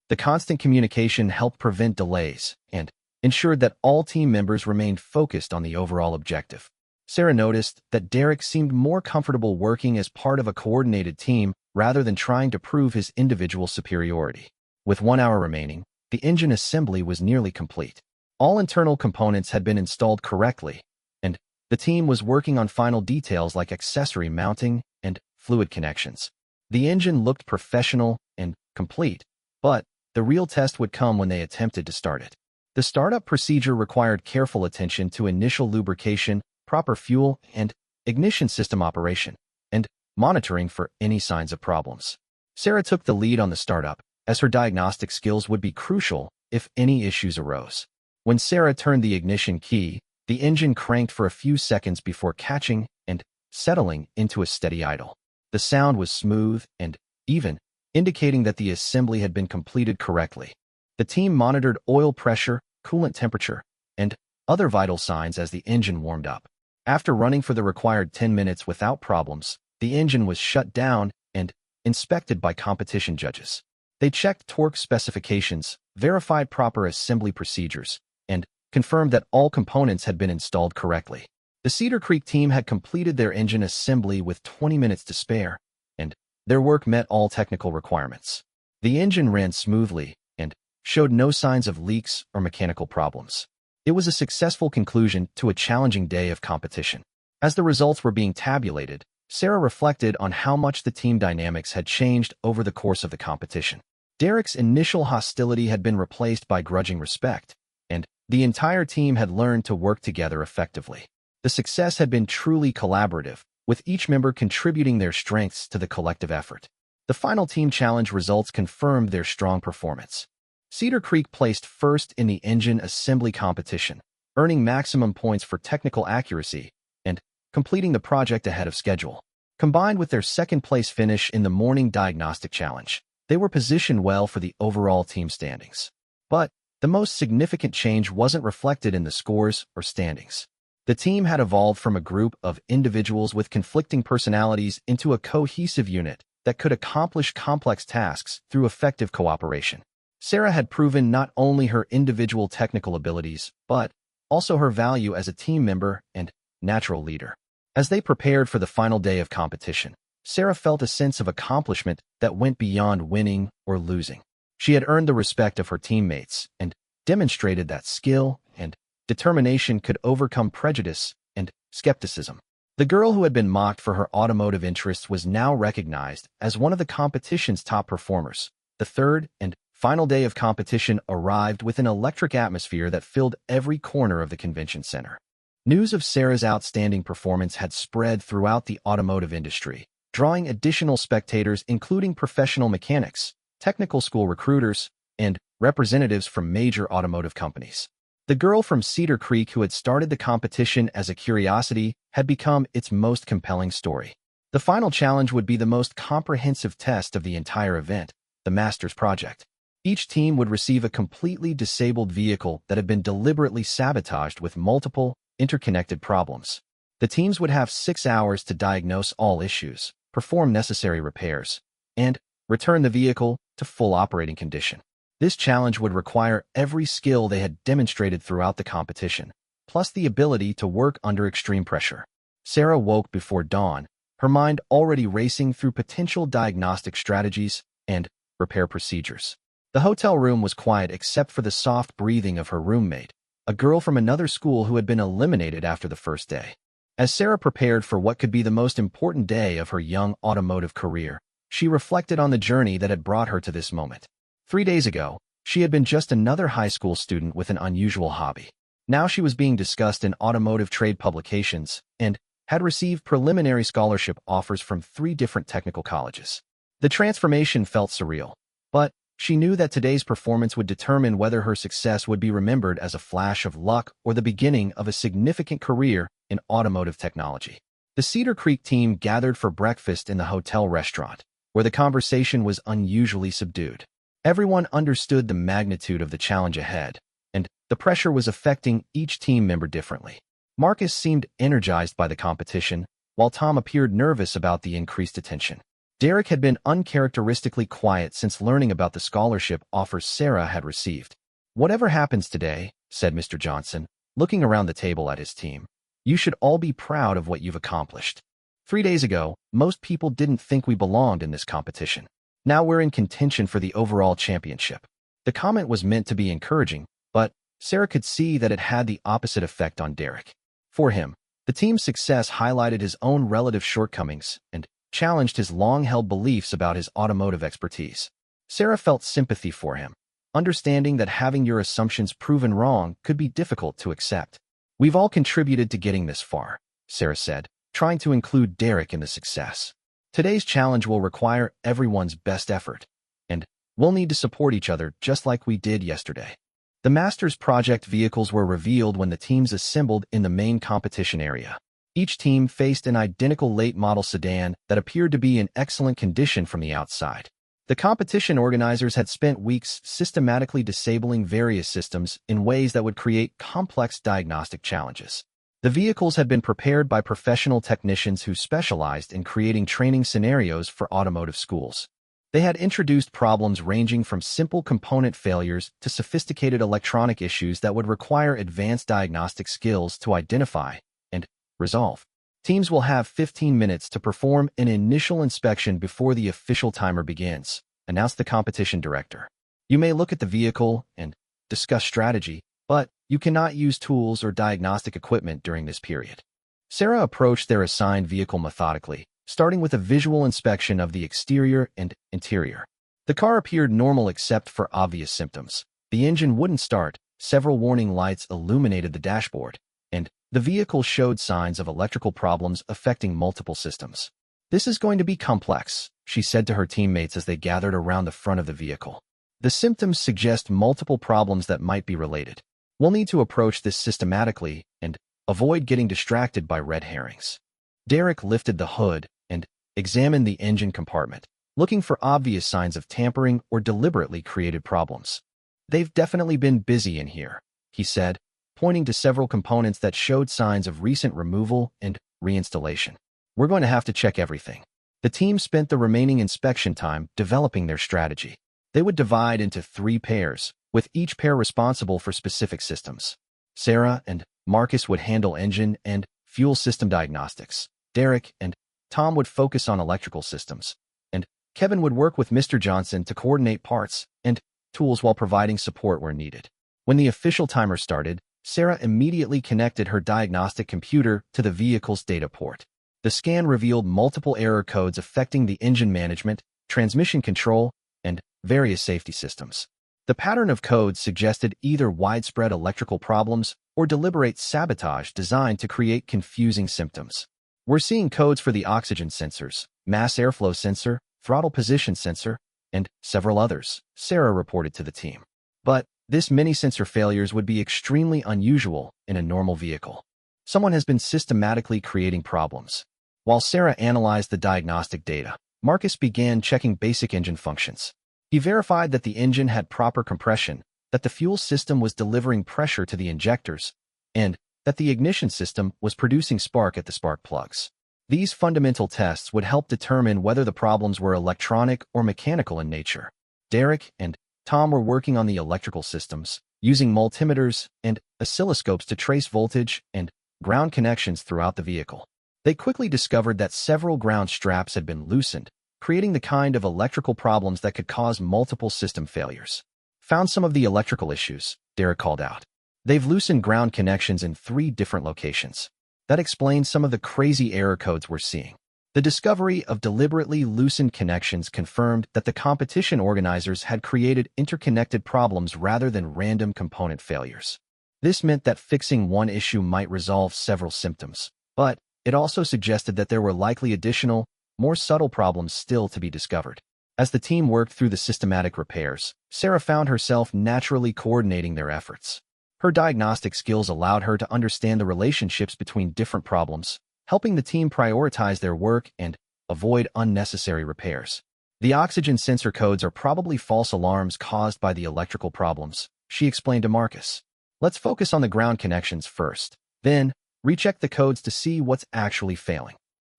The constant communication helped prevent delays and ensured that all team members remained focused on the overall objective. Sarah noticed that Derek seemed more comfortable working as part of a coordinated team rather than trying to prove his individual superiority. With 1 hour remaining, the engine assembly was nearly complete. All internal components had been installed correctly, and the team was working on final details like accessory mounting and fluid connections. The engine looked professional and complete, but the real test would come when they attempted to start it. The startup procedure required careful attention to initial lubrication, proper fuel and ignition system operation, and monitoring for any signs of problems. Sarah took the lead on the startup, as her diagnostic skills would be crucial if any issues arose. When Sarah turned the ignition key, the engine cranked for a few seconds before catching and settling into a steady idle. The sound was smooth and even, indicating that the assembly had been completed correctly. The team monitored oil pressure, coolant temperature, and other vital signs as the engine warmed up. After running for the required 10 minutes without problems, the engine was shut down and inspected by competition judges. They checked torque specifications, verified proper assembly procedures, and confirmed that all components had been installed correctly. The Cedar Creek team had completed their engine assembly with 20 minutes to spare, and their work met all technical requirements. The engine ran smoothly and showed no signs of leaks or mechanical problems. It was a successful conclusion to a challenging day of competition. As the results were being tabulated, Sarah reflected on how much the team dynamics had changed over the course of the competition. Derek's initial hostility had been replaced by grudging respect, and the entire team had learned to work together effectively. The success had been truly collaborative, with each member contributing their strengths to the collective effort. The final team challenge results confirmed their strong performance. Cedar Creek placed first in the engine assembly competition, earning maximum points for technical accuracy and completing the project ahead of schedule. Combined with their second-place finish in the morning diagnostic challenge, they were positioned well for the overall team standings. But the most significant change wasn't reflected in the scores or standings. The team had evolved from a group of individuals with conflicting personalities into a cohesive unit that could accomplish complex tasks through effective cooperation. Sarah had proven not only her individual technical abilities, but also her value as a team member and natural leader. As they prepared for the final day of competition, Sarah felt a sense of accomplishment that went beyond winning or losing. She had earned the respect of her teammates and demonstrated that skill and determination could overcome prejudice and skepticism. The girl who had been mocked for her automotive interests was now recognized as one of the competition's top performers. The third and final day of competition arrived with an electric atmosphere that filled every corner of the convention center. News of Sarah's outstanding performance had spread throughout the automotive industry, drawing additional spectators including professional mechanics, technical school recruiters, and representatives from major automotive companies. The girl from Cedar Creek who had started the competition as a curiosity had become its most compelling story. The final challenge would be the most comprehensive test of the entire event, the Masters Project. Each team would receive a completely disabled vehicle that had been deliberately sabotaged with multiple, interconnected problems. The teams would have 6 hours to diagnose all issues, perform necessary repairs, and return the vehicle to full operating condition. This challenge would require every skill they had demonstrated throughout the competition, plus the ability to work under extreme pressure. Sarah woke before dawn, her mind already racing through potential diagnostic strategies and repair procedures. The hotel room was quiet except for the soft breathing of her roommate, a girl from another school who had been eliminated after the first day. As Sarah prepared for what could be the most important day of her young automotive career, she reflected on the journey that had brought her to this moment. 3 days ago, she had been just another high school student with an unusual hobby. Now she was being discussed in automotive trade publications and had received preliminary scholarship offers from 3 different technical colleges. The transformation felt surreal, but she knew that today's performance would determine whether her success would be remembered as a flash of luck or the beginning of a significant career in automotive technology. The Cedar Creek team gathered for breakfast in the hotel restaurant, where the conversation was unusually subdued. Everyone understood the magnitude of the challenge ahead, and the pressure was affecting each team member differently. Marcus seemed energized by the competition, while Tom appeared nervous about the increased attention. Derek had been uncharacteristically quiet since learning about the scholarship offers Sarah had received. "Whatever happens today," said Mr. Johnson, looking around the table at his team, "you should all be proud of what you've accomplished. 3 days ago, most people didn't think we belonged in this competition. Now we're in contention for the overall championship." The comment was meant to be encouraging, but Sarah could see that it had the opposite effect on Derek. For him, the team's success highlighted his own relative shortcomings and challenged his long-held beliefs about his automotive expertise. Sarah felt sympathy for him, understanding that having your assumptions proven wrong could be difficult to accept. "We've all contributed to getting this far," Sarah said, trying to include Derek in the success. "Today's challenge will require everyone's best effort, and we'll need to support each other just like we did yesterday." The Masters Project vehicles were revealed when the teams assembled in the main competition area. Each team faced an identical late-model sedan that appeared to be in excellent condition from the outside. The competition organizers had spent weeks systematically disabling various systems in ways that would create complex diagnostic challenges. The vehicles had been prepared by professional technicians who specialized in creating training scenarios for automotive schools. They had introduced problems ranging from simple component failures to sophisticated electronic issues that would require advanced diagnostic skills to identify and resolve. Teams will have 15 minutes to perform an initial inspection before the official timer begins, announced the competition director. You may look at the vehicle and discuss strategy, but you cannot use tools or diagnostic equipment during this period. Sarah approached their assigned vehicle methodically, starting with a visual inspection of the exterior and interior. The car appeared normal except for obvious symptoms. The engine wouldn't start, several warning lights illuminated the dashboard, and the vehicle showed signs of electrical problems affecting multiple systems. "This is going to be complex," she said to her teammates as they gathered around the front of the vehicle. "The symptoms suggest multiple problems that might be related. We'll need to approach this systematically and avoid getting distracted by red herrings." Derek lifted the hood and examined the engine compartment, looking for obvious signs of tampering or deliberately created problems. "They've definitely been busy in here," he said, pointing to several components that showed signs of recent removal and reinstallation. "We're going to have to check everything." The team spent the remaining inspection time developing their strategy. They would divide into 3 pairs, with each pair responsible for specific systems. Sarah and Marcus would handle engine and fuel system diagnostics. Derek and Tom would focus on electrical systems, and Kevin would work with Mr. Johnson to coordinate parts and tools while providing support where needed. When the official timer started, Sarah immediately connected her diagnostic computer to the vehicle's data port. The scan revealed multiple error codes affecting the engine management, transmission control, and various safety systems. The pattern of codes suggested either widespread electrical problems or deliberate sabotage designed to create confusing symptoms. "We're seeing codes for the oxygen sensors, mass airflow sensor, throttle position sensor, and several others," Sarah reported to the team. But this many sensor failures would be extremely unusual in a normal vehicle. Someone has been systematically creating problems. While Sarah analyzed the diagnostic data, Marcus began checking basic engine functions. He verified that the engine had proper compression, that the fuel system was delivering pressure to the injectors, and that the ignition system was producing spark at the spark plugs. These fundamental tests would help determine whether the problems were electronic or mechanical in nature. Derek and Tom were working on the electrical systems, using multimeters and oscilloscopes to trace voltage and ground connections throughout the vehicle. They quickly discovered that several ground straps had been loosened, creating the kind of electrical problems that could cause multiple system failures. "Found some of the electrical issues," Derek called out. "They've loosened ground connections in 3 different locations. That explains some of the crazy error codes we're seeing." The discovery of deliberately loosened connections confirmed that the competition organizers had created interconnected problems rather than random component failures. This meant that fixing one issue might resolve several symptoms, but it also suggested that there were likely additional, more subtle problems still to be discovered. As the team worked through the systematic repairs, Sarah found herself naturally coordinating their efforts. Her diagnostic skills allowed her to understand the relationships between different problems, helping the team prioritize their work and avoid unnecessary repairs. "The oxygen sensor codes are probably false alarms caused by the electrical problems," she explained to Marcus. "Let's focus on the ground connections first, then recheck the codes to see what's actually failing."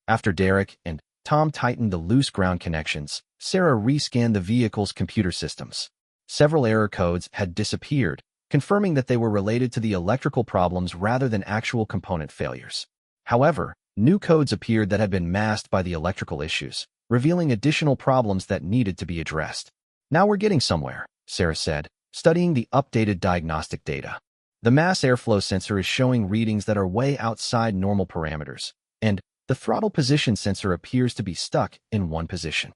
After Derek and Tom tightened the loose ground connections, Sarah rescanned the vehicle's computer systems. Several error codes had disappeared, confirming that they were related to the electrical problems rather than actual component failures. However, new codes appeared that had been masked by the electrical issues, revealing additional problems that needed to be addressed. "Now we're getting somewhere," Sarah said, studying the updated diagnostic data. "The mass airflow sensor is showing readings that are way outside normal parameters, and the throttle position sensor appears to be stuck in one position."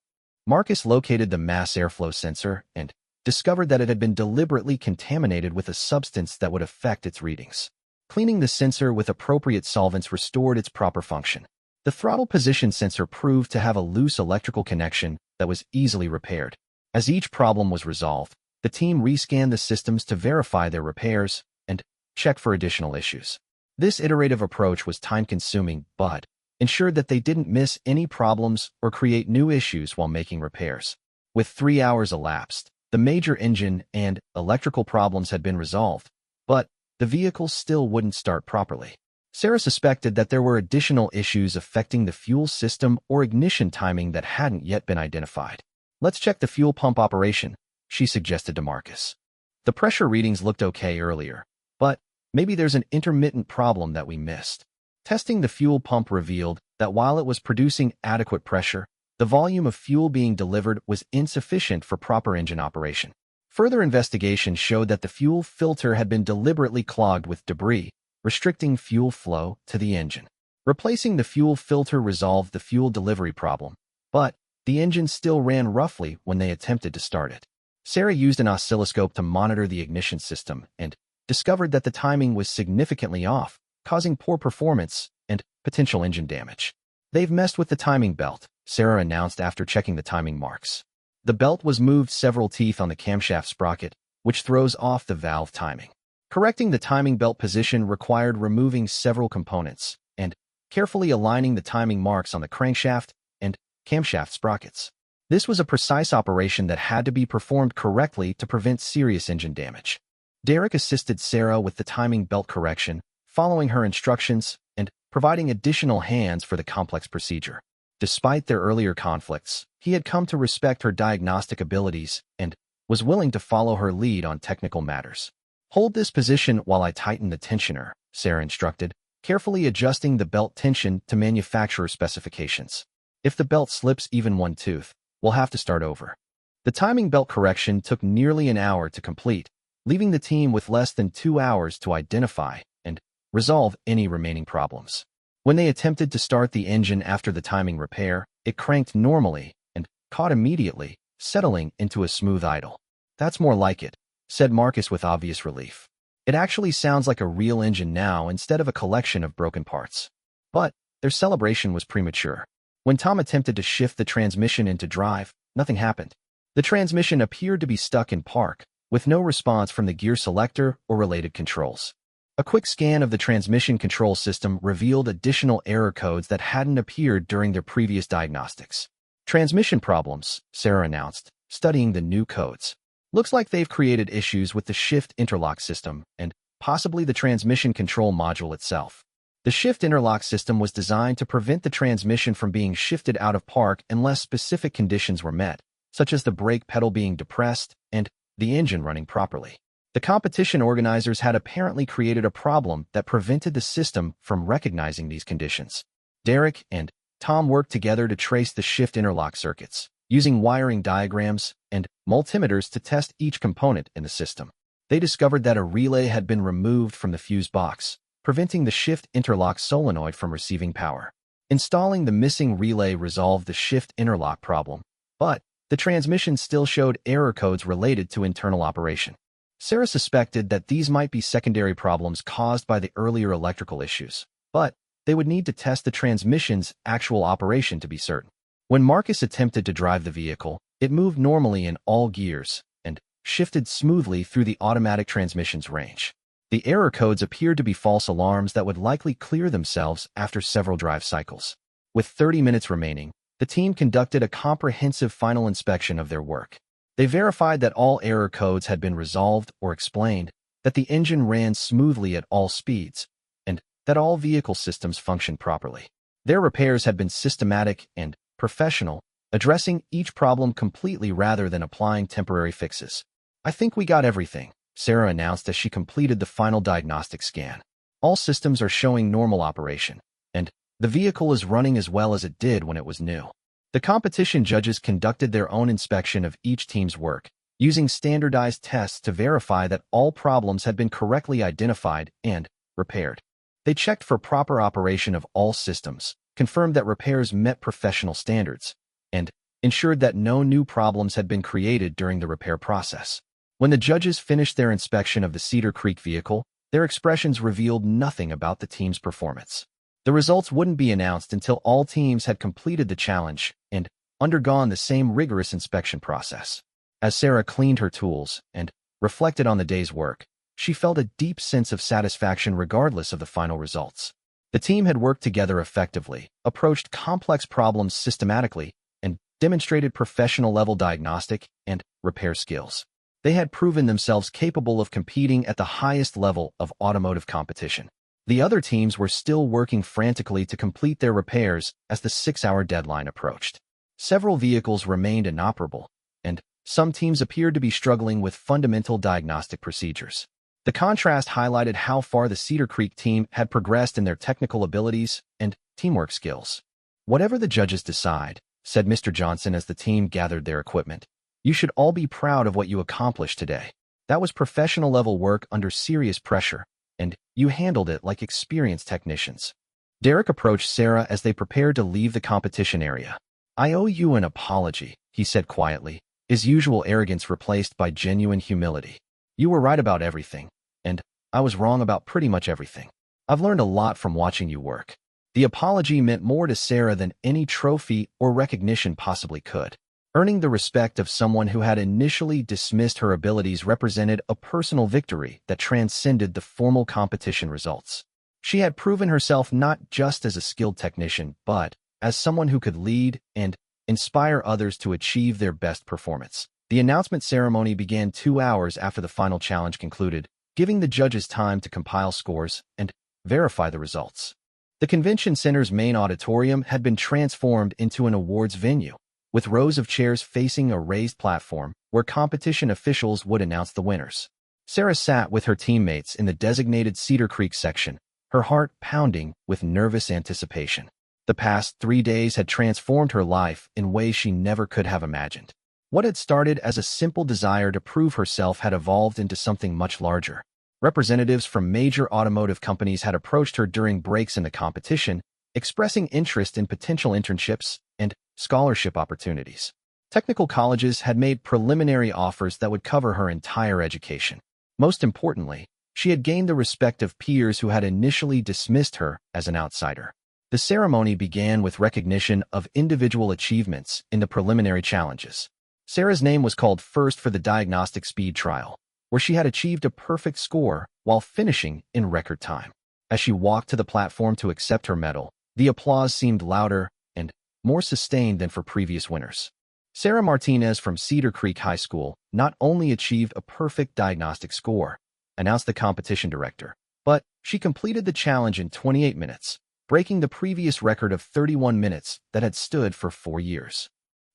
Marcus located the mass airflow sensor and discovered that it had been deliberately contaminated with a substance that would affect its readings. Cleaning the sensor with appropriate solvents restored its proper function. The throttle position sensor proved to have a loose electrical connection that was easily repaired. As each problem was resolved, the team rescanned the systems to verify their repairs and check for additional issues. This iterative approach was time-consuming, but ensured that they didn't miss any problems or create new issues while making repairs. With 3 hours elapsed, the major engine and electrical problems had been resolved, but the vehicle still wouldn't start properly. Sarah suspected that there were additional issues affecting the fuel system or ignition timing that hadn't yet been identified. "Let's check the fuel pump operation," she suggested to Marcus. "The pressure readings looked okay earlier, but maybe there's an intermittent problem that we missed." Testing the fuel pump revealed that while it was producing adequate pressure, the volume of fuel being delivered was insufficient for proper engine operation. Further investigation showed that the fuel filter had been deliberately clogged with debris, restricting fuel flow to the engine. Replacing the fuel filter resolved the fuel delivery problem, but the engine still ran roughly when they attempted to start it. Sarah used an oscilloscope to monitor the ignition system and discovered that the timing was significantly off, causing poor performance and potential engine damage. "They've messed with the timing belt," Sarah announced after checking the timing marks. The belt was moved several teeth on the camshaft sprocket, which throws off the valve timing. Correcting the timing belt position required removing several components and carefully aligning the timing marks on the crankshaft and camshaft sprockets. This was a precise operation that had to be performed correctly to prevent serious engine damage. Derek assisted Sarah with the timing belt correction, following her instructions and providing additional hands for the complex procedure. Despite their earlier conflicts, he had come to respect her diagnostic abilities and was willing to follow her lead on technical matters. "Hold this position while I tighten the tensioner," Sarah instructed, carefully adjusting the belt tension to manufacturer specifications. "If the belt slips even one tooth, we'll have to start over." The timing belt correction took nearly an hour to complete, leaving the team with less than 2 hours to identify and resolve any remaining problems. When they attempted to start the engine after the timing repair, it cranked normally and caught immediately, settling into a smooth idle. "That's more like it," said Marcus with obvious relief. "It actually sounds like a real engine now instead of a collection of broken parts." But their celebration was premature. When Tom attempted to shift the transmission into drive, nothing happened. The transmission appeared to be stuck in park, with no response from the gear selector or related controls. A quick scan of the transmission control system revealed additional error codes that hadn't appeared during their previous diagnostics. "Transmission problems," Sarah announced, studying the new codes. "Looks like they've created issues with the shift interlock system and possibly the transmission control module itself." The shift interlock system was designed to prevent the transmission from being shifted out of park unless specific conditions were met, such as the brake pedal being depressed and the engine running properly. The competition organizers had apparently created a problem that prevented the system from recognizing these conditions. Derek and Tom worked together to trace the shift interlock circuits, using wiring diagrams and multimeters to test each component in the system. They discovered that a relay had been removed from the fuse box, preventing the shift interlock solenoid from receiving power. Installing the missing relay resolved the shift interlock problem, but the transmission still showed error codes related to internal operation. Sarah suspected that these might be secondary problems caused by the earlier electrical issues, but they would need to test the transmission's actual operation to be certain. When Marcus attempted to drive the vehicle, it moved normally in all gears and shifted smoothly through the automatic transmission's range. The error codes appeared to be false alarms that would likely clear themselves after several drive cycles. With 30 minutes remaining, the team conducted a comprehensive final inspection of their work. They verified that all error codes had been resolved or explained, that the engine ran smoothly at all speeds, and that all vehicle systems functioned properly. Their repairs had been systematic and professional, addressing each problem completely rather than applying temporary fixes. "I think we got everything," Sarah announced as she completed the final diagnostic scan. "All systems are showing normal operation, and the vehicle is running as well as it did when it was new." The competition judges conducted their own inspection of each team's work, using standardized tests to verify that all problems had been correctly identified and repaired. They checked for proper operation of all systems, confirmed that repairs met professional standards, and ensured that no new problems had been created during the repair process. When the judges finished their inspection of the Cedar Creek vehicle, their expressions revealed nothing about the team's performance. The results wouldn't be announced until all teams had completed the challenge and undergone the same rigorous inspection process. As Sarah cleaned her tools and reflected on the day's work, she felt a deep sense of satisfaction regardless of the final results. The team had worked together effectively, approached complex problems systematically, and demonstrated professional-level diagnostic and repair skills. They had proven themselves capable of competing at the highest level of automotive competition. The other teams were still working frantically to complete their repairs as the 6-hour deadline approached. Several vehicles remained inoperable, and some teams appeared to be struggling with fundamental diagnostic procedures. The contrast highlighted how far the Cedar Creek team had progressed in their technical abilities and teamwork skills. "Whatever the judges decide," said Mr. Johnson as the team gathered their equipment, "you should all be proud of what you accomplished today. That was professional-level work under serious pressure, and you handled it like experienced technicians." Derek approached Sarah as they prepared to leave the competition area. "I owe you an apology," he said quietly, his usual arrogance replaced by genuine humility. "You were right about everything, and I was wrong about pretty much everything. I've learned a lot from watching you work." The apology meant more to Sarah than any trophy or recognition possibly could. Earning the respect of someone who had initially dismissed her abilities represented a personal victory that transcended the formal competition results. She had proven herself not just as a skilled technician, but as someone who could lead and inspire others to achieve their best performance. The announcement ceremony began 2 hours after the final challenge concluded, giving the judges time to compile scores and verify the results. The convention center's main auditorium had been transformed into an awards venue, with rows of chairs facing a raised platform where competition officials would announce the winners. Sarah sat with her teammates in the designated Cedar Creek section, her heart pounding with nervous anticipation. The past 3 days had transformed her life in ways she never could have imagined. What had started as a simple desire to prove herself had evolved into something much larger. Representatives from major automotive companies had approached her during breaks in the competition, expressing interest in potential internships and scholarship opportunities. Technical colleges had made preliminary offers that would cover her entire education. Most importantly, she had gained the respect of peers who had initially dismissed her as an outsider. The ceremony began with recognition of individual achievements in the preliminary challenges. Sarah's name was called first for the diagnostic speed trial, where she had achieved a perfect score while finishing in record time. As she walked to the platform to accept her medal, the applause seemed louder and more sustained than for previous winners. Sarah Martinez from Cedar Creek High School not only achieved a perfect diagnostic score, announced the competition director, but she completed the challenge in 28 minutes, breaking the previous record of 31 minutes that had stood for 4 years.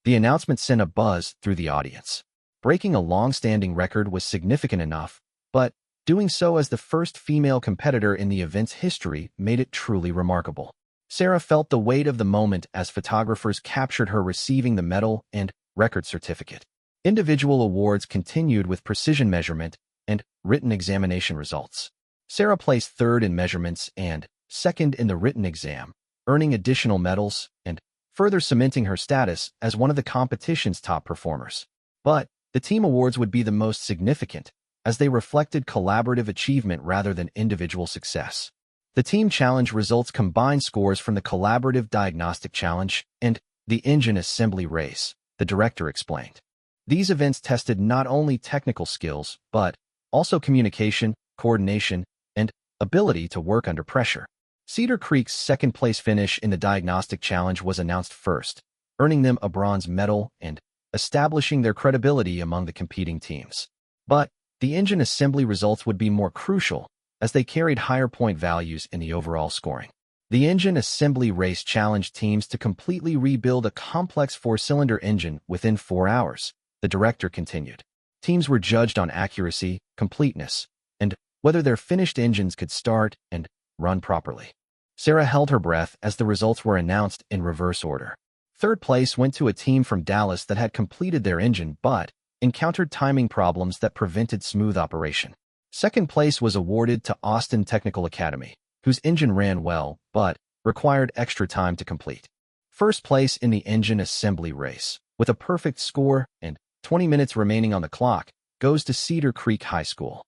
The announcement sent a buzz through the audience. Breaking a long-standing record was significant enough, but doing so as the first female competitor in the event's history made it truly remarkable. Sarah felt the weight of the moment as photographers captured her receiving the medal and record certificate. Individual awards continued with precision measurement and written examination results. Sarah placed third in measurements and second in the written exam, earning additional medals and further cementing her status as one of the competition's top performers. But the team awards would be the most significant, as they reflected collaborative achievement rather than individual success. The team challenge results combined scores from the collaborative diagnostic challenge and the engine assembly race, the director explained. These events tested not only technical skills, but also communication, coordination, and ability to work under pressure. Cedar Creek's second-place finish in the diagnostic challenge was announced first, earning them a bronze medal and establishing their credibility among the competing teams. But the engine assembly results would be more crucial, as they carried higher point values in the overall scoring. The engine assembly race challenged teams to completely rebuild a complex 4-cylinder engine within 4 hours, the director continued. Teams were judged on accuracy, completeness, and whether their finished engines could start and run properly. Sarah held her breath as the results were announced in reverse order. Third place went to a team from Dallas that had completed their engine but encountered timing problems that prevented smooth operation. Second place was awarded to Austin Technical Academy, whose engine ran well but required extra time to complete. First place in the engine assembly race, with a perfect score and 20 minutes remaining on the clock, goes to Cedar Creek High School.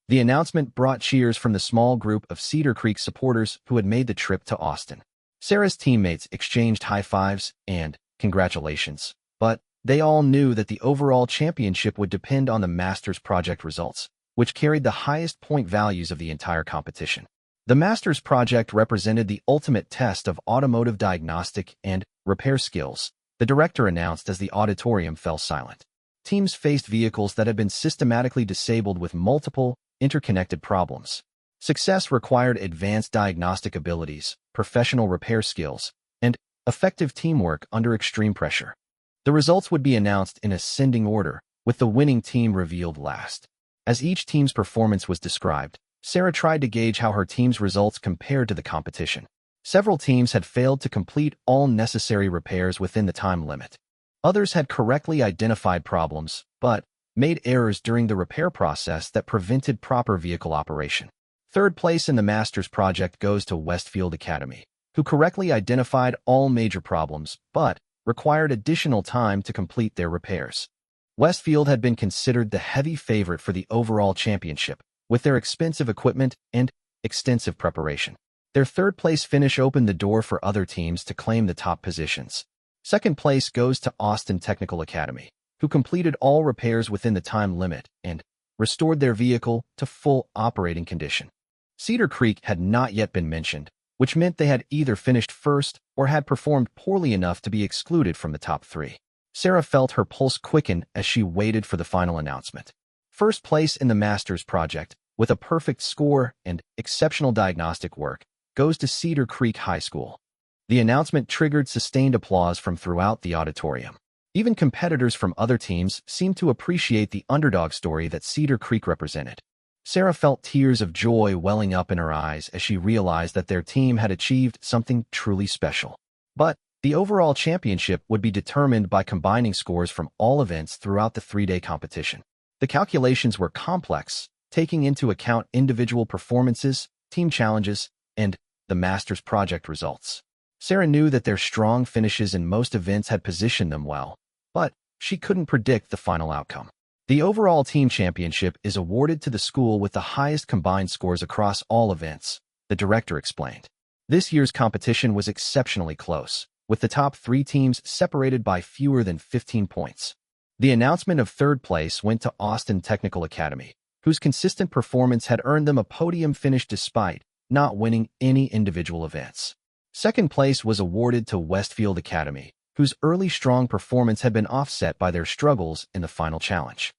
The announcement brought cheers from the small group of Cedar Creek supporters who had made the trip to Austin. Sarah's teammates exchanged high fives and congratulations, but they all knew that the overall championship would depend on the Masters project results, which carried the highest point values of the entire competition. The Masters project represented the ultimate test of automotive diagnostic and repair skills, the director announced as the auditorium fell silent. Teams faced vehicles that had been systematically disabled with multiple, interconnected problems. Success required advanced diagnostic abilities, professional repair skills, and effective teamwork under extreme pressure. The results would be announced in ascending order, with the winning team revealed last. As each team's performance was described, Sarah tried to gauge how her team's results compared to the competition. Several teams had failed to complete all necessary repairs within the time limit. Others had correctly identified problems, but made errors during the repair process that prevented proper vehicle operation. Third place in the Masters project goes to Westfield Academy, who correctly identified all major problems, but required additional time to complete their repairs. Westfield had been considered the heavy favorite for the overall championship, with their expensive equipment and extensive preparation. Their third-place finish opened the door for other teams to claim the top positions. Second place goes to Austin Technical Academy, who completed all repairs within the time limit and restored their vehicle to full operating condition. Cedar Creek had not yet been mentioned, which meant they had either finished first or had performed poorly enough to be excluded from the top three. Sarah felt her pulse quicken as she waited for the final announcement. First place in the Masters project, with a perfect score and exceptional diagnostic work, goes to Cedar Creek High School. The announcement triggered sustained applause from throughout the auditorium. Even competitors from other teams seemed to appreciate the underdog story that Cedar Creek represented. Sarah felt tears of joy welling up in her eyes as she realized that their team had achieved something truly special. But the overall championship would be determined by combining scores from all events throughout the three-day competition. The calculations were complex, taking into account individual performances, team challenges, and the Masters project results. Sarah knew that their strong finishes in most events had positioned them well, but she couldn't predict the final outcome. The overall team championship is awarded to the school with the highest combined scores across all events, the director explained. This year's competition was exceptionally close, with the top three teams separated by fewer than 15 points. The announcement of third place went to Austin Technical Academy, whose consistent performance had earned them a podium finish despite not winning any individual events. Second place was awarded to Westfield Academy, whose early strong performance had been offset by their struggles in the final challenge.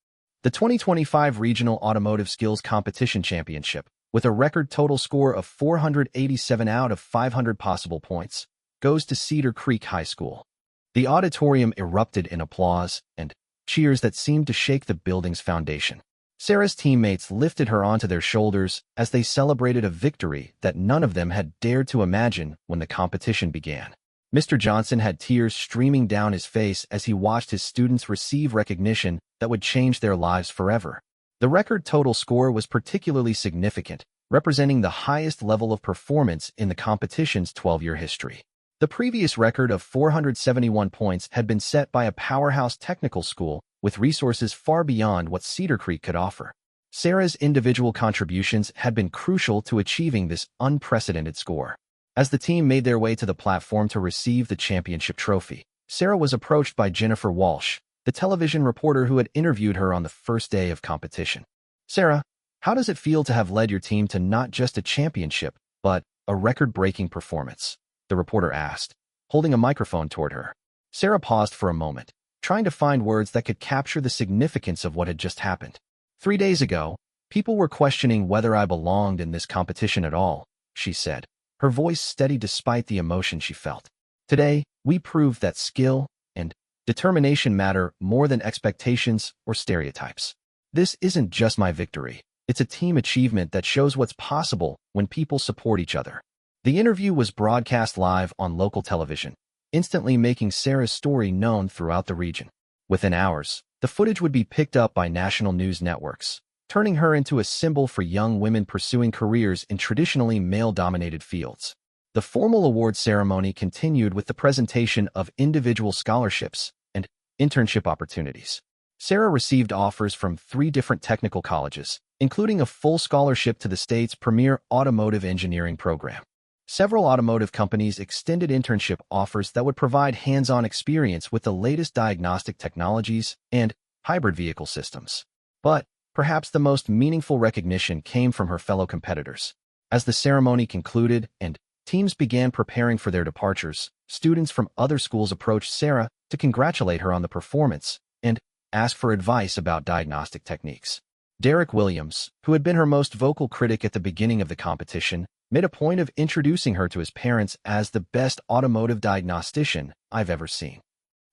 The 2025 Regional Automotive Skills Competition Championship, with a record total score of 487 out of 500 possible points, goes to Cedar Creek High School. The auditorium erupted in applause and cheers that seemed to shake the building's foundation. Sarah's teammates lifted her onto their shoulders as they celebrated a victory that none of them had dared to imagine when the competition began. Mr. Johnson had tears streaming down his face as he watched his students receive recognition that would change their lives forever. The record total score was particularly significant, representing the highest level of performance in the competition's 12-year history. The previous record of 471 points had been set by a powerhouse technical school with resources far beyond what Cedar Creek could offer. Sarah's individual contributions had been crucial to achieving this unprecedented score. As the team made their way to the platform to receive the championship trophy, Sarah was approached by Jennifer Walsh, the television reporter who had interviewed her on the first day of competition. "Sarah, how does it feel to have led your team to not just a championship, but a record-breaking performance?" the reporter asked, holding a microphone toward her. Sarah paused for a moment, trying to find words that could capture the significance of what had just happened. 3 days ago, people were questioning whether I belonged in this competition at all, she said, her voice steady despite the emotion she felt. Today, we proved that skill and determination matter more than expectations or stereotypes. This isn't just my victory. It's a team achievement that shows what's possible when people support each other. The interview was broadcast live on local television, instantly making Sarah's story known throughout the region. Within hours, the footage would be picked up by national news networks, turning her into a symbol for young women pursuing careers in traditionally male-dominated fields. The formal award ceremony continued with the presentation of individual scholarships and internship opportunities. Sarah received offers from 3 different technical colleges, including a full scholarship to the state's premier automotive engineering program. Several automotive companies extended internship offers that would provide hands-on experience with the latest diagnostic technologies and hybrid vehicle systems. But perhaps the most meaningful recognition came from her fellow competitors. As the ceremony concluded and teams began preparing for their departures, students from other schools approached Sarah to congratulate her on the performance and ask for advice about diagnostic techniques. Derek Williams, who had been her most vocal critic at the beginning of the competition, made a point of introducing her to his parents as the best automotive diagnostician I've ever seen.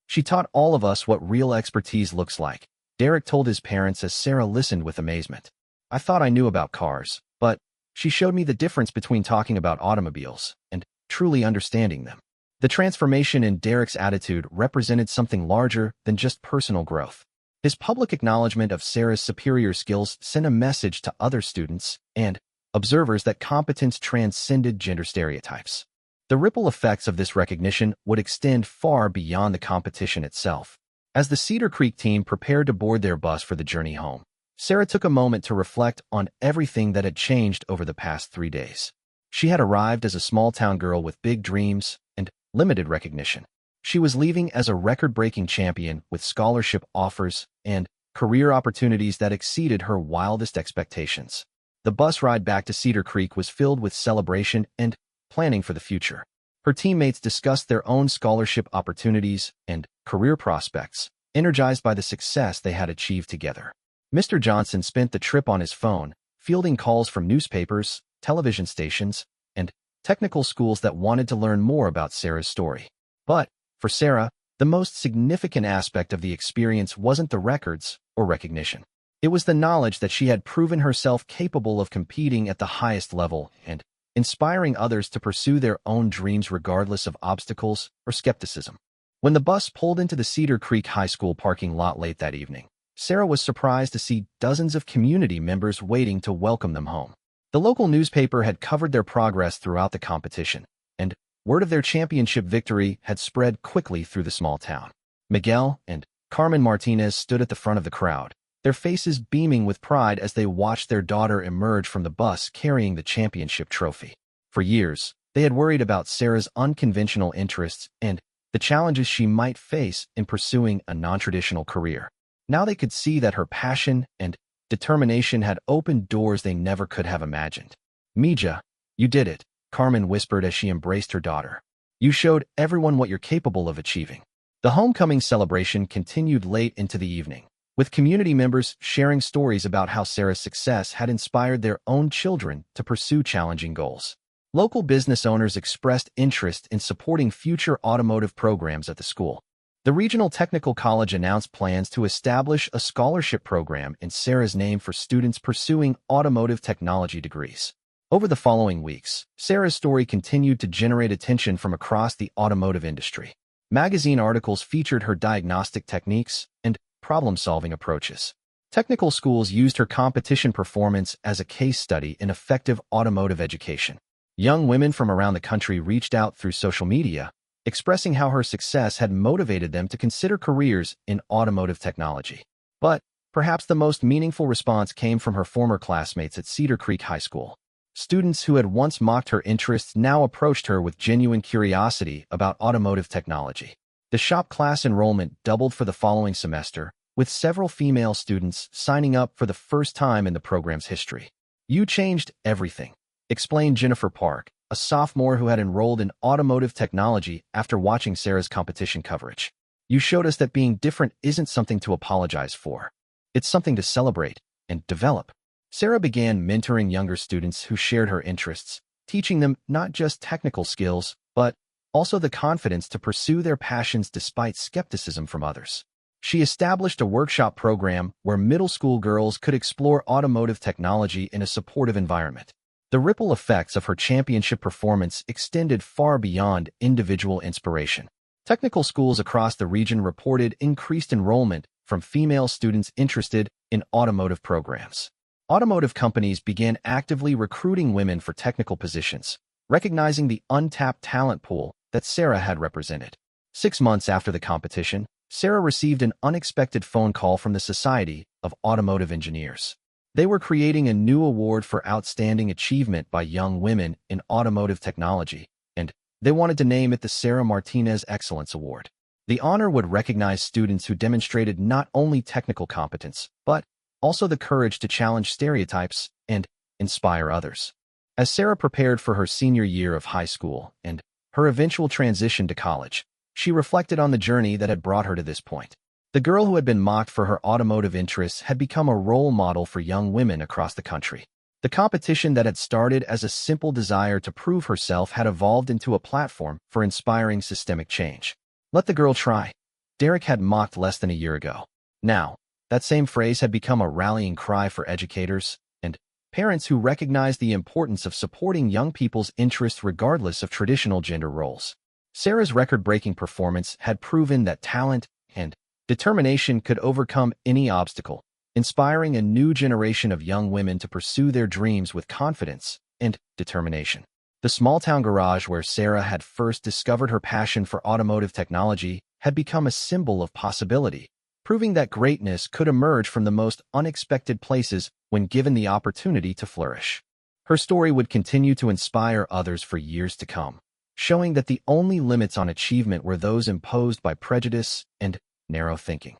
She taught all of us what real expertise looks like, Derek told his parents as Sarah listened with amazement. I thought I knew about cars, but she showed me the difference between talking about automobiles and truly understanding them. The transformation in Derek's attitude represented something larger than just personal growth. His public acknowledgement of Sarah's superior skills sent a message to other students and observers that competence transcended gender stereotypes. The ripple effects of this recognition would extend far beyond the competition itself. As the Cedar Creek team prepared to board their bus for the journey home, Sarah took a moment to reflect on everything that had changed over the past 3 days. She had arrived as a small-town girl with big dreams and limited recognition. She was leaving as a record-breaking champion with scholarship offers and career opportunities that exceeded her wildest expectations. The bus ride back to Cedar Creek was filled with celebration and planning for the future. Her teammates discussed their own scholarship opportunities and career prospects, energized by the success they had achieved together. Mr. Johnson spent the trip on his phone, fielding calls from newspapers, television stations, and technical schools that wanted to learn more about Sarah's story. But, for Sarah, the most significant aspect of the experience wasn't the records or recognition. It was the knowledge that she had proven herself capable of competing at the highest level and inspiring others to pursue their own dreams regardless of obstacles or skepticism. When the bus pulled into the Cedar Creek High School parking lot late that evening, Sarah was surprised to see dozens of community members waiting to welcome them home. The local newspaper had covered their progress throughout the competition, and word of their championship victory had spread quickly through the small town. Miguel and Carmen Martinez stood at the front of the crowd, their faces beaming with pride as they watched their daughter emerge from the bus carrying the championship trophy. For years, they had worried about Sarah's unconventional interests and the challenges she might face in pursuing a non-traditional career. Now they could see that her passion and determination had opened doors they never could have imagined. Mija, you did it, Carmen whispered as she embraced her daughter. You showed everyone what you're capable of achieving. The homecoming celebration continued late into the evening, with community members sharing stories about how Sarah's success had inspired their own children to pursue challenging goals. Local business owners expressed interest in supporting future automotive programs at the school. The Regional Technical College announced plans to establish a scholarship program in Sarah's name for students pursuing automotive technology degrees. Over the following weeks, Sarah's story continued to generate attention from across the automotive industry. Magazine articles featured her diagnostic techniques and problem-solving approaches. Technical schools used her competition performance as a case study in effective automotive education. Young women from around the country reached out through social media, expressing how her success had motivated them to consider careers in automotive technology. But perhaps the most meaningful response came from her former classmates at Cedar Creek High School. Students who had once mocked her interests now approached her with genuine curiosity about automotive technology. The shop class enrollment doubled for the following semester, with several female students signing up for the first time in the program's history. You changed everything, explained Jennifer Park, a sophomore who had enrolled in automotive technology after watching Sarah's competition coverage. You showed us that being different isn't something to apologize for. It's something to celebrate and develop. Sarah began mentoring younger students who shared her interests, teaching them not just technical skills, but also the confidence to pursue their passions despite skepticism from others. She established a workshop program where middle school girls could explore automotive technology in a supportive environment. The ripple effects of her championship performance extended far beyond individual inspiration. Technical schools across the region reported increased enrollment from female students interested in automotive programs. Automotive companies began actively recruiting women for technical positions, recognizing the untapped talent pool that Sarah had represented. 6 months after the competition, Sarah received an unexpected phone call from the Society of Automotive Engineers. They were creating a new award for outstanding achievement by young women in automotive technology, and they wanted to name it the Sarah Martinez Excellence Award. The honor would recognize students who demonstrated not only technical competence, but also the courage to challenge stereotypes and inspire others. As Sarah prepared for her senior year of high school and her eventual transition to college, she reflected on the journey that had brought her to this point. The girl who had been mocked for her automotive interests had become a role model for young women across the country. The competition that had started as a simple desire to prove herself had evolved into a platform for inspiring systemic change. Let the girl try, Derek had mocked less than a year ago. Now, that same phrase had become a rallying cry for educators and parents who recognized the importance of supporting young people's interests regardless of traditional gender roles. Sarah's record-breaking performance had proven that talent and determination could overcome any obstacle, inspiring a new generation of young women to pursue their dreams with confidence and determination. The small-town garage where Sarah had first discovered her passion for automotive technology had become a symbol of possibility, proving that greatness could emerge from the most unexpected places when given the opportunity to flourish. Her story would continue to inspire others for years to come, showing that the only limits on achievement were those imposed by prejudice and narrow thinking.